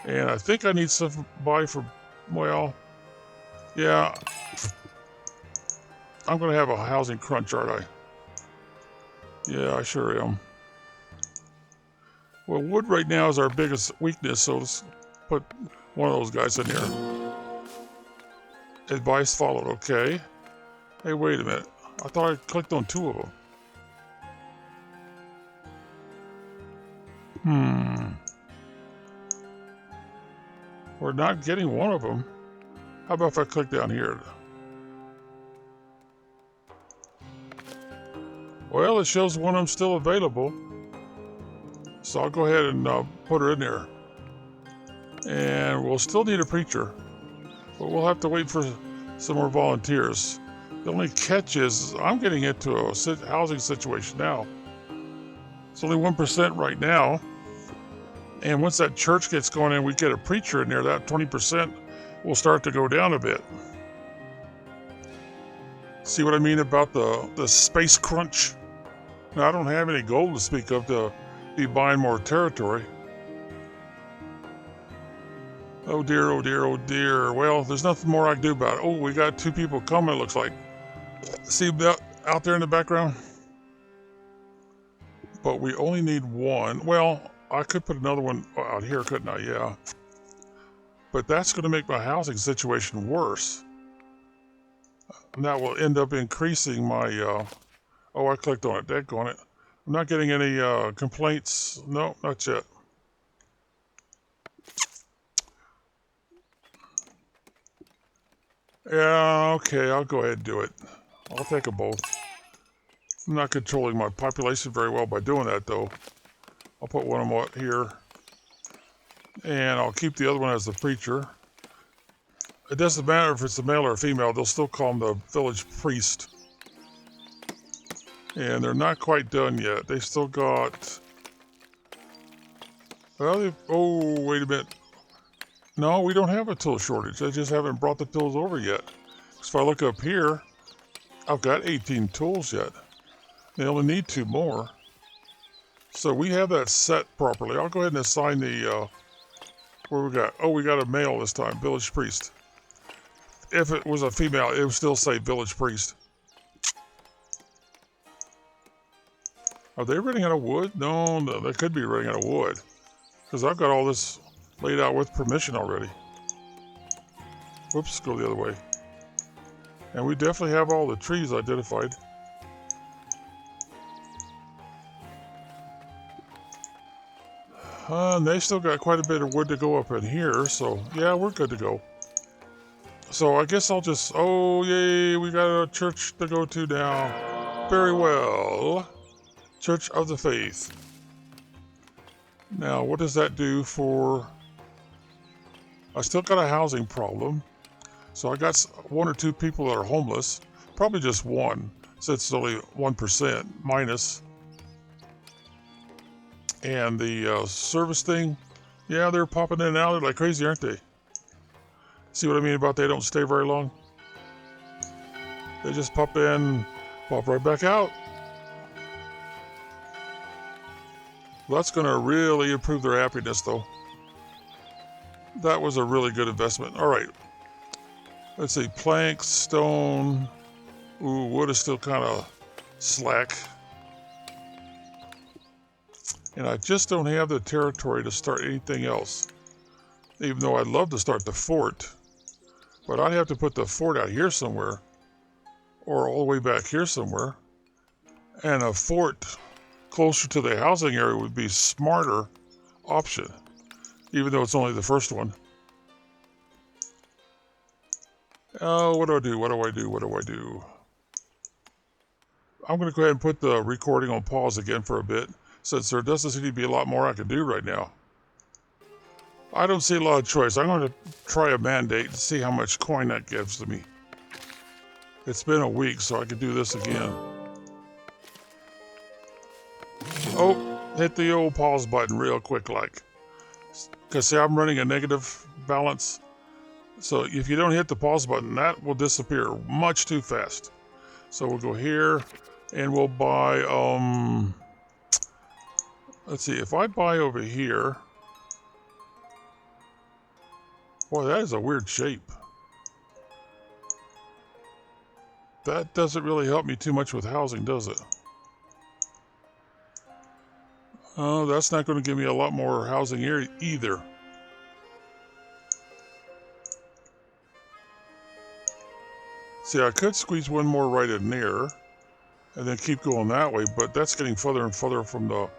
And I think I need somebody for, well, yeah. I'm going to have a housing crunch, aren't I? Yeah, I sure am. Well, wood right now is our biggest weakness, so let's put one of those guys in here. Advice followed, okay. Hey, wait a minute. I thought I clicked on 2 of them. We're not getting one of them. How about if I click down here? Well, it shows one of them still available. So I'll go ahead and put her in there. And we'll still need a preacher. But we'll have to wait for some more volunteers. The only catch is I'm getting into a housing situation now. It's only 1% right now. And once that church gets going and we get a preacher in there, that 20% will start to go down a bit. See what I mean about the space crunch? Now, I don't have any gold to speak of to be buying more territory. Oh dear, oh dear, oh dear. Well, there's nothing more I can do about it. Oh, we got 2 people coming, it looks like. See that out there in the background? But we only need 1. Well, I could put another one out here, couldn't I? Yeah. But that's going to make my housing situation worse. And that will end up increasing my... oh, I clicked on it. Daggone it. I'm not getting any complaints. No, not yet. Yeah, okay, I'll go ahead and do it. I'll take them both. I'm not controlling my population very well by doing that, though. I'll put one of them out here. And I'll keep the other one as the preacher. It doesn't matter if it's a male or a female. They'll still call him the village priest. And they're not quite done yet. They still got... Well, oh, wait a minute. No, we don't have a tool shortage. I just haven't brought the tools over yet. Because if I look up here, I've got 18 tools yet. They only need 2 more. So we have that set properly. I'll go ahead and assign the... where we got? Oh, we got a male this time. Village priest. If it was a female, it would still say village priest. Are they running out of wood? No, they could be running out of wood. Because I've got all this laid out with permission already. Whoops, go the other way. And we definitely have all the trees identified. And they still got quite a bit of wood to go up in here, so yeah, we're good to go. So I guess I'll just... Oh, yay, we got a church to go to now. Very well. Church of the Faith. Now, what does that do for... I still got a housing problem. So I got 1 or 2 people that are homeless. Probably just 1, since it's only 1% minus. And the service thing, yeah, they're popping in and out like crazy, aren't they? See what I mean about they don't stay very long? They just pop in, pop right back out. Well, that's going to really improve their happiness, though. That was a really good investment. All right. Let's see, planks, stone. Ooh, wood is still kind of slack. And I just don't have the territory to start anything else. Even though I'd love to start the fort. But I'd have to put the fort out here somewhere. Or all the way back here somewhere. And a fort closer to the housing area would be a smarter option. Even though it's only the first one. Oh, what do I do? What do I do? What do I do? I'm going to go ahead and put the recording on pause again for a bit. Since there doesn't seem to be a lot more I can do right now. I don't see a lot of choice. I'm going to try a mandate and see how much coin that gives to me. It's been a week, so I can do this again. Oh, hit the old pause button real quick like. Because see, I'm running a negative balance. So if you don't hit the pause button, that will disappear much too fast. So we'll go here and we'll buy, let's see, if I buy over here, boy, that is a weird shape. That doesn't really help me too much with housing, does it? Oh, that's not going to give me a lot more housing here either. See, I could squeeze one more right in there and then keep going that way, but that's getting further and further from the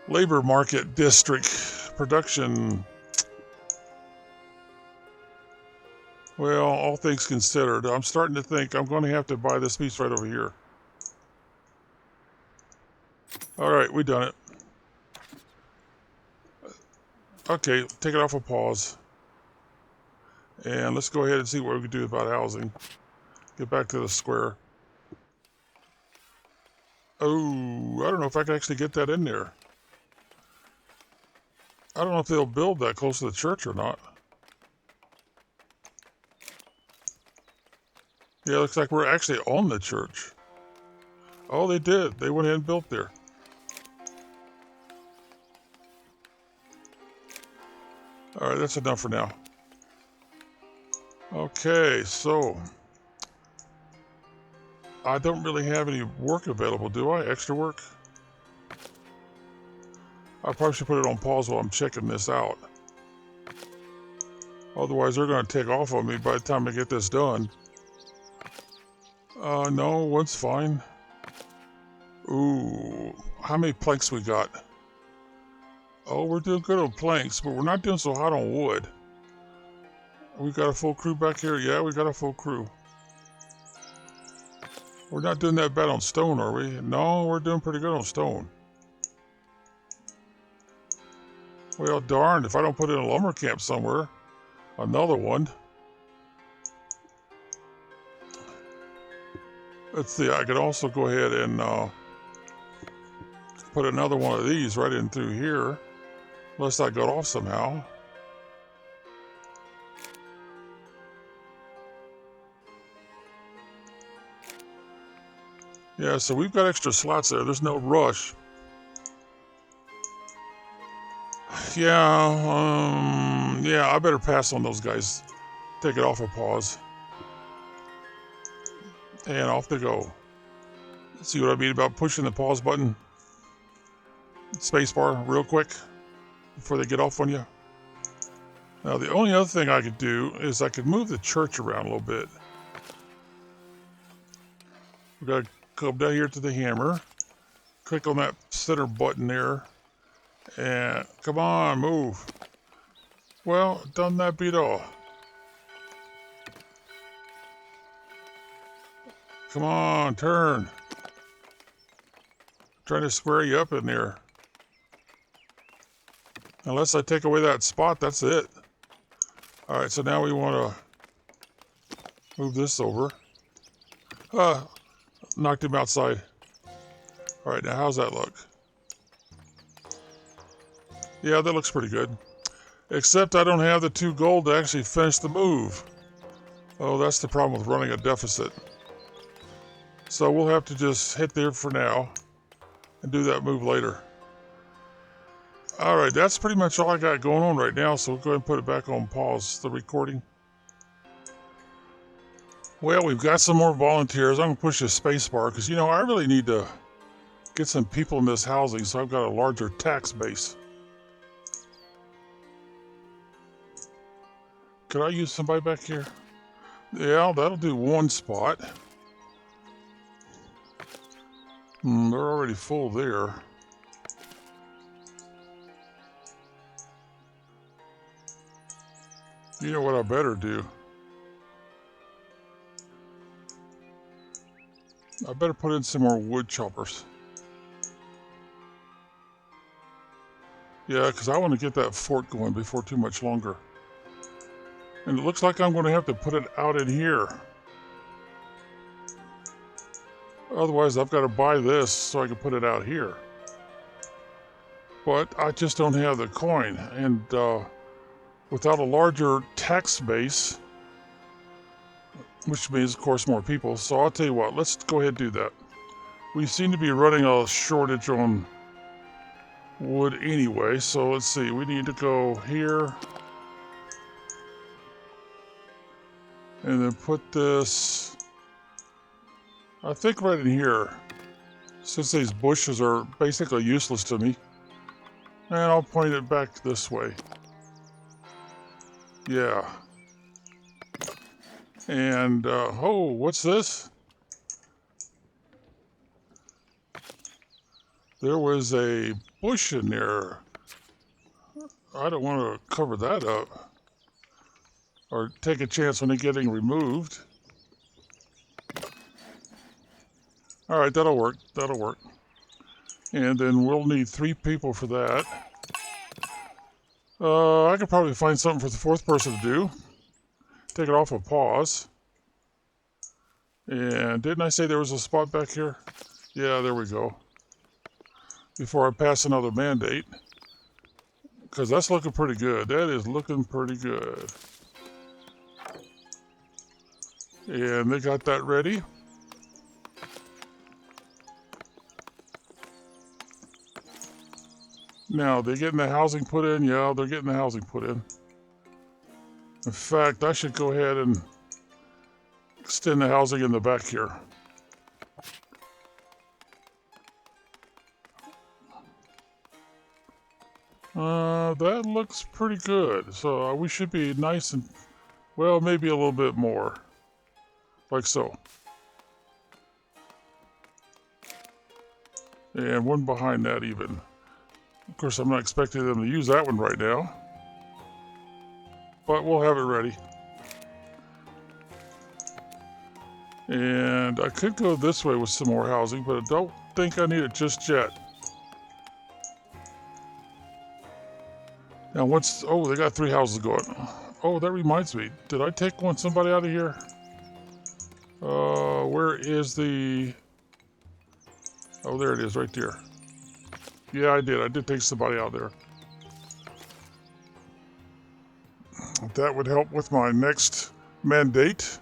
labor market district production. Well, all things considered, I'm starting to think I'm going to have to buy this piece right over here. All right, we done it. Okay, take it off a pause. And let's go ahead and see what we can do about housing. Get back to the square. Oh, I don't know if I can actually get that in there. I don't know if they'll build that close to the church or not. Yeah, it looks like we're actually on the church. Oh, they did. They went in and built there. All right, that's enough for now. Okay, so I don't really have any work available, do I? Extra work? I probably should put it on pause while I'm checking this out. Otherwise, they're going to take off on me by the time I get this done. No, one's fine. Ooh, how many planks we got? Oh, we're doing good on planks, but we're not doing so hot on wood. We got a full crew back here? Yeah, we got a full crew. We're not doing that bad on stone, are we? No, we're doing pretty good on stone. Well, darn, if I don't put in a lumber camp somewhere. Another one. Let's see, I could also go ahead and put another one of these right in through here. Unless I got off somehow. Yeah, so we've got extra slots there. There's no rush. Yeah, I better pass on those guys. Take it off of pause. And off they go. See what I mean about pushing the pause button? Spacebar real quick before they get off on you. Now the only other thing I could do is I could move the church around a little bit. We gotta come down here to the hammer. Click on that center button there. And come on, move. Well, done that beat all. Come on, turn. Trying to square you up in there. Unless I take away that spot, that's it. All right, so now we want to move this over. Knocked him outside. All right, now how's that look? Yeah, that looks pretty good. Except I don't have the 2 gold to actually finish the move. Oh, that's the problem with running a deficit. So we'll have to just hit there for now and do that move later. All right, that's pretty much all I got going on right now, so we'll go ahead and put it back on pause, the recording. Well, we've got some more volunteers. I'm going to push the space bar because, you know, I really need to get some people in this housing so I've got a larger tax base. Could I use somebody back here? Yeah, that'll do 1 spot. They're already full there. You know what I better do? I better put in some more wood choppers. Yeah, because I want to get that fort going before too much longer. And it looks like I'm going to have to put it out in here. Otherwise, I've got to buy this so I can put it out here. But I just don't have the coin. And without a larger tax base, which means, of course, more people. So I'll tell you what, let's go ahead and do that. We seem to be running a shortage on wood anyway. So let's see, we need to go here. And then put this, I think right in here, since these bushes are basically useless to me. And I'll point it back this way. Yeah. And, oh, what's this? There was a bush in there. I don't want to cover that up. Or take a chance on it getting removed. All right, that'll work. That'll work. And then we'll need 3 people for that. I could probably find something for the 4th person to do. Take it off of pause. And didn't I say there was a spot back here? Yeah, there we go. Before I pass another mandate. Because that's looking pretty good. That is looking pretty good. And they got that ready. Now, they're getting the housing put in? Yeah, they're getting the housing put in. In fact, I should go ahead and extend the housing in the back here. That looks pretty good. So we should be nice and, well, maybe a little bit more. Like so. And one behind that even. Of course, I'm not expecting them to use that one right now. But we'll have it ready. And I could go this way with some more housing, but I don't think I need it just yet. Now once, oh, they got 3 houses going. Oh, that reminds me. Did I take somebody out of here? Where is the... Oh, there it is, right there. Yeah, I did. I did take somebody out there. That would help with my next mandate.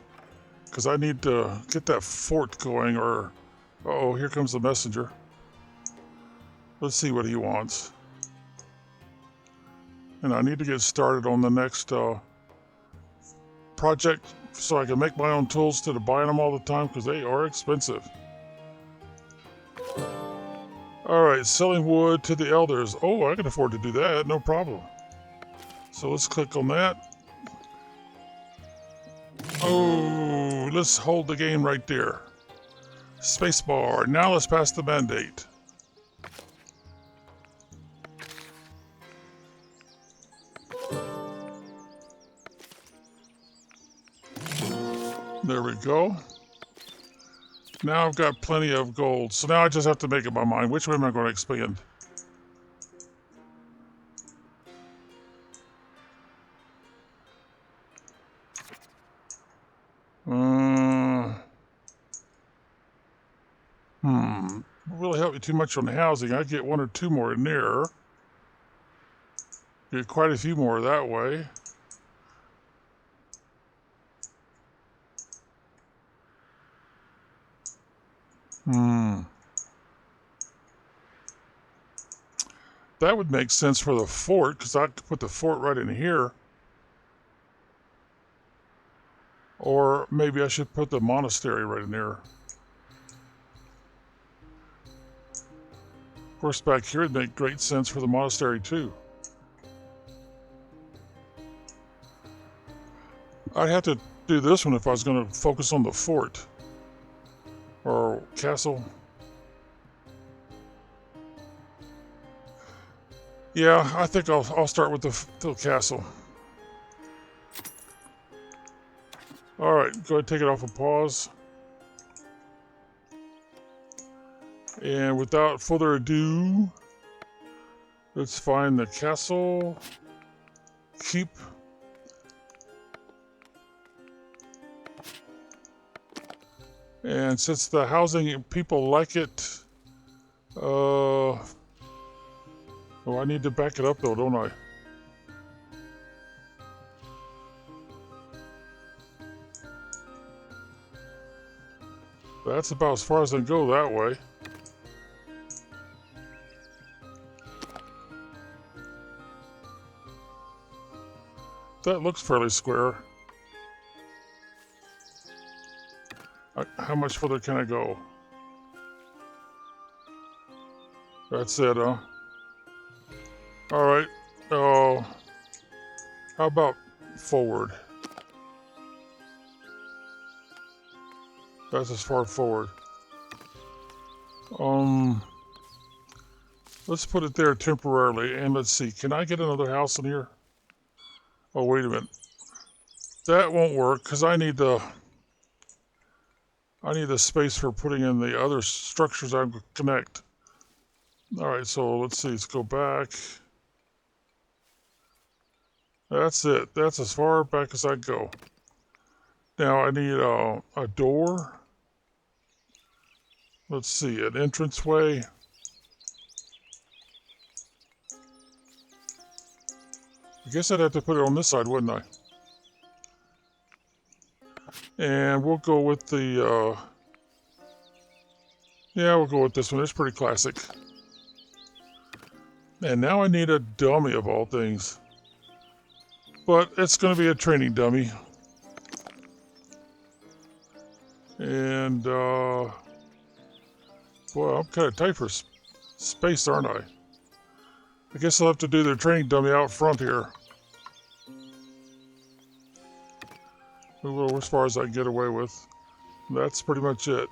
Because I need to get that fort going, or... Uh-oh, here comes the messenger. Let's see what he wants. And I need to get started on the next project so I can make my own tools instead of buying them all the time, because they are expensive. Alright, selling wood to the elders. Oh, I can afford to do that, no problem. So let's click on that. Oh, let's hold the game right there. Spacebar. Now let's pass the mandate. There we go. Now I've got plenty of gold. So now I just have to make up my mind. Which way am I going to expand? Really help you too much on the housing. I'd get 1 or 2 more in there. Get quite a few more that way. That would make sense for the fort, because I could put the fort right in here. Or maybe I should put the monastery right in there. Of course, back here it'd make great sense for the monastery too. I'd have to do this one if I was going to focus on the fort. Or castle. Yeah, I think I'll start with the castle. Alright, go ahead and take it off and pause. And without further ado, let's find the castle. Keep. And since the housing people like it, oh, I need to back it up though, don't I? That's about as far as I can go that way. That looks fairly square. How much further can I go? That's it, huh? Alright. Oh, how about forward? That's as far forward. Let's put it there temporarily, and let's see. Can I get another house in here? Oh, wait a minute. That won't work, because I need the space for putting in the other structures I connect. Alright, so let's see. Let's go back. That's it. That's as far back as I go. Now I need a door. Let's see, an entranceway. I guess I'd have to put it on this side, wouldn't I? And we'll go with the, yeah, we'll go with this one. It's pretty classic. And now I need a dummy of all things. But it's going to be a training dummy. And, boy, I'm kind of tight for space, aren't I? I guess I'll have to do their training dummy out front here. As far as I can get away with. That's pretty much it.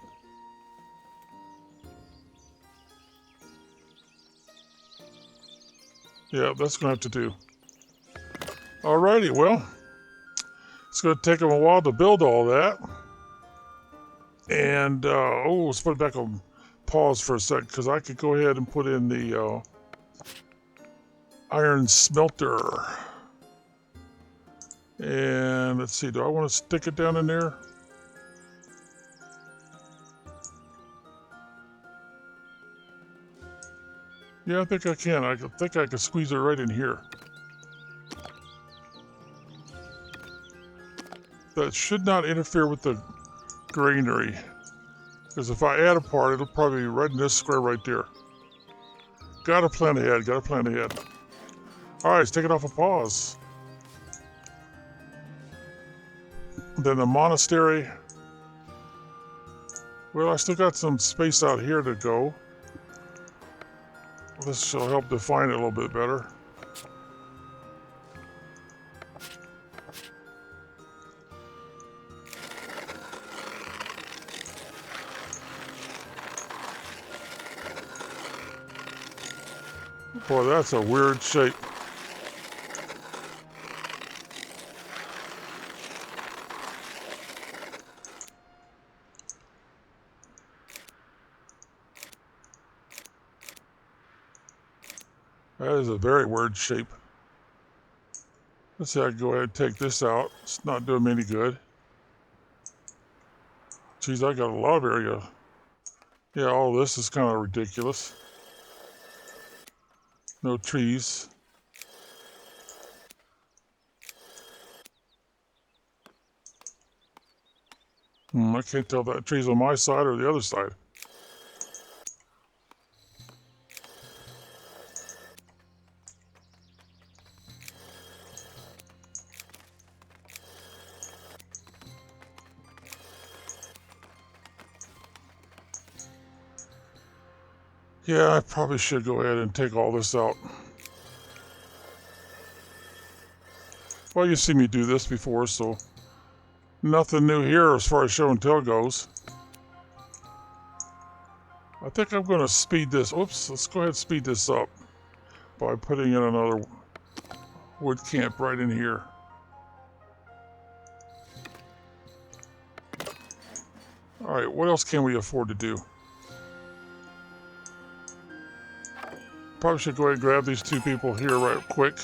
Yeah, that's going to have to do. Alrighty, well, it's going to take them a while to build all that. And, let's put it back on pause for a sec, because I could go ahead and put in the iron smelter. And let's see, do I want to stick it down in there? Yeah, I think I can. I think I can squeeze it right in here. That should not interfere with the granary. Because if I add a part, it'll probably be right in this square right there. Gotta plan ahead, gotta plan ahead. Alright, let's take it off a pause. Then the monastery. Well, I still got some space out here to go. This will help define it a little bit better. Boy, that's a weird shape. That is a very weird shape. Let's see, I can go ahead and take this out. It's not doing me any good. Geez, I got a lot of area. Yeah, all this is kind of ridiculous. No trees. I can't tell if that tree's on my side or the other side. Yeah, I probably should go ahead and take all this out. Well, you've seen me do this before, so nothing new here as far as show and tell goes. I think I'm going to speed this. Oops, let's go ahead and speed this up by putting in another wood camp right in here. All right, what else can we afford to do? Probably should go ahead and grab these two people here right quick.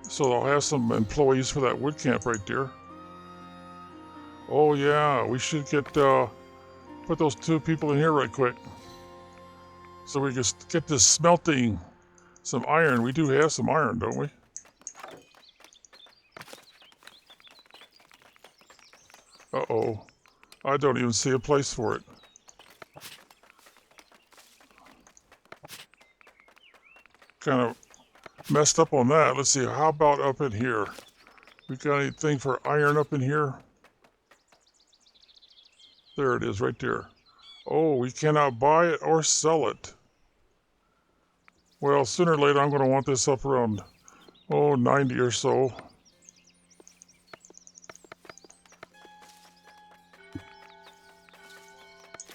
So I'll have some employees for that wood camp right there. Oh yeah, we should get put those two people in here right quick. So we can get this smelting some iron. We do have some iron, don't we? Uh-oh. I don't even see a place for it. Kind of messed up on that. Let's see, how about up in here? We got anything for iron up in here? There it is, right there. Oh, we cannot buy it or sell it. Well, sooner or later I'm going to want this up around, 90 or so.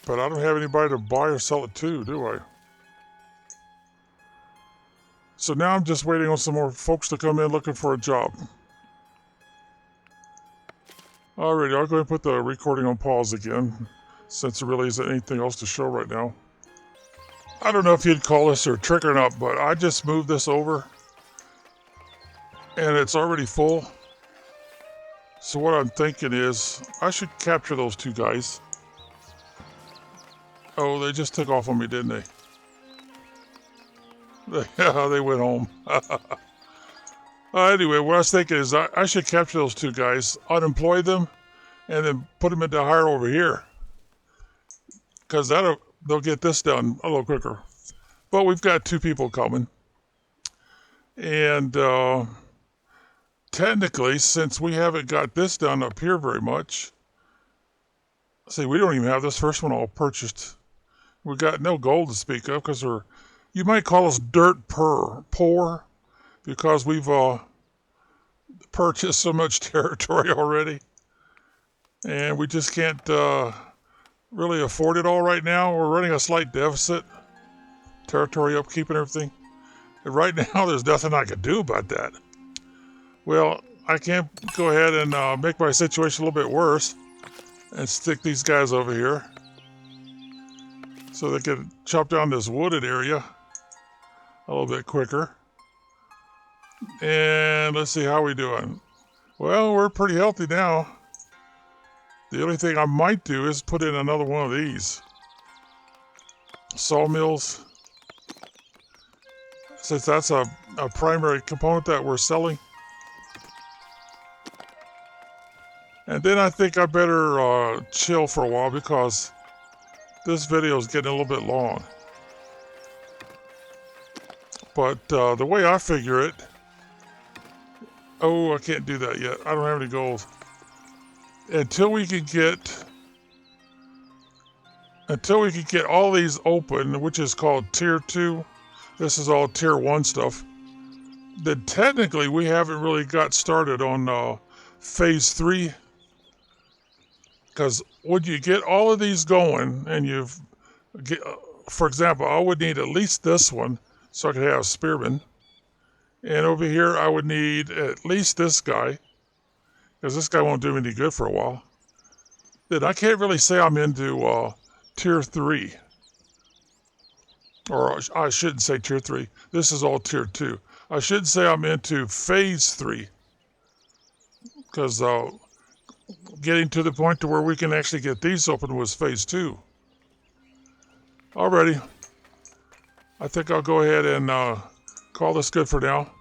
But I don't have anybody to buy or sell it to, do I? So now I'm just waiting on some more folks to come in looking for a job. Alrighty, I'll go ahead and put the recording on pause again, since there really isn't anything else to show right now. I don't know if you'd call this a trick or not, but I just moved this over, and it's already full. So what I'm thinking is, I should capture those two guys. Oh, they just took off on me, didn't they? They went home. Anyway, what I was thinking is I should capture those two guys, unemploy them, and then put them into hire over here. Because they'll get this done a little quicker. But we've got two people coming. And technically, since we haven't got this done up here very much, see, we don't even have this first one all purchased. We've got no gold to speak of because you might call us dirt poor because we've purchased so much territory already. And we just can't really afford it all right now. We're running a slight deficit, territory upkeep and everything. And right now, there's nothing I can do about that. Well, I can't go ahead and make my situation a little bit worse and stick these guys over here so they can chop down this wooded area a little bit quicker. And let's see how we doing. Well, we're pretty healthy now. The only thing I might do is put in another one of these sawmills, since that's a primary component that we're selling. And then I think I better chill for a while because this video is getting a little bit long. But the way I figure it, oh, I can't do that yet. I don't have any gold. Until we can get all these open, which is called tier 2, this is all tier 1 stuff, then technically we haven't really got started on phase 3. Because when you get all of these going, and for example, I would need at least this one so I could have spearmen. And over here, I would need at least this guy, because this guy won't do me any good for a while. Then I can't really say I'm into tier 3. Or I shouldn't say tier 3. This is all tier 2. I shouldn't say I'm into phase 3. Because getting to the point to where we can actually get these open was phase 2. Alrighty. I think I'll go ahead and call this good for now.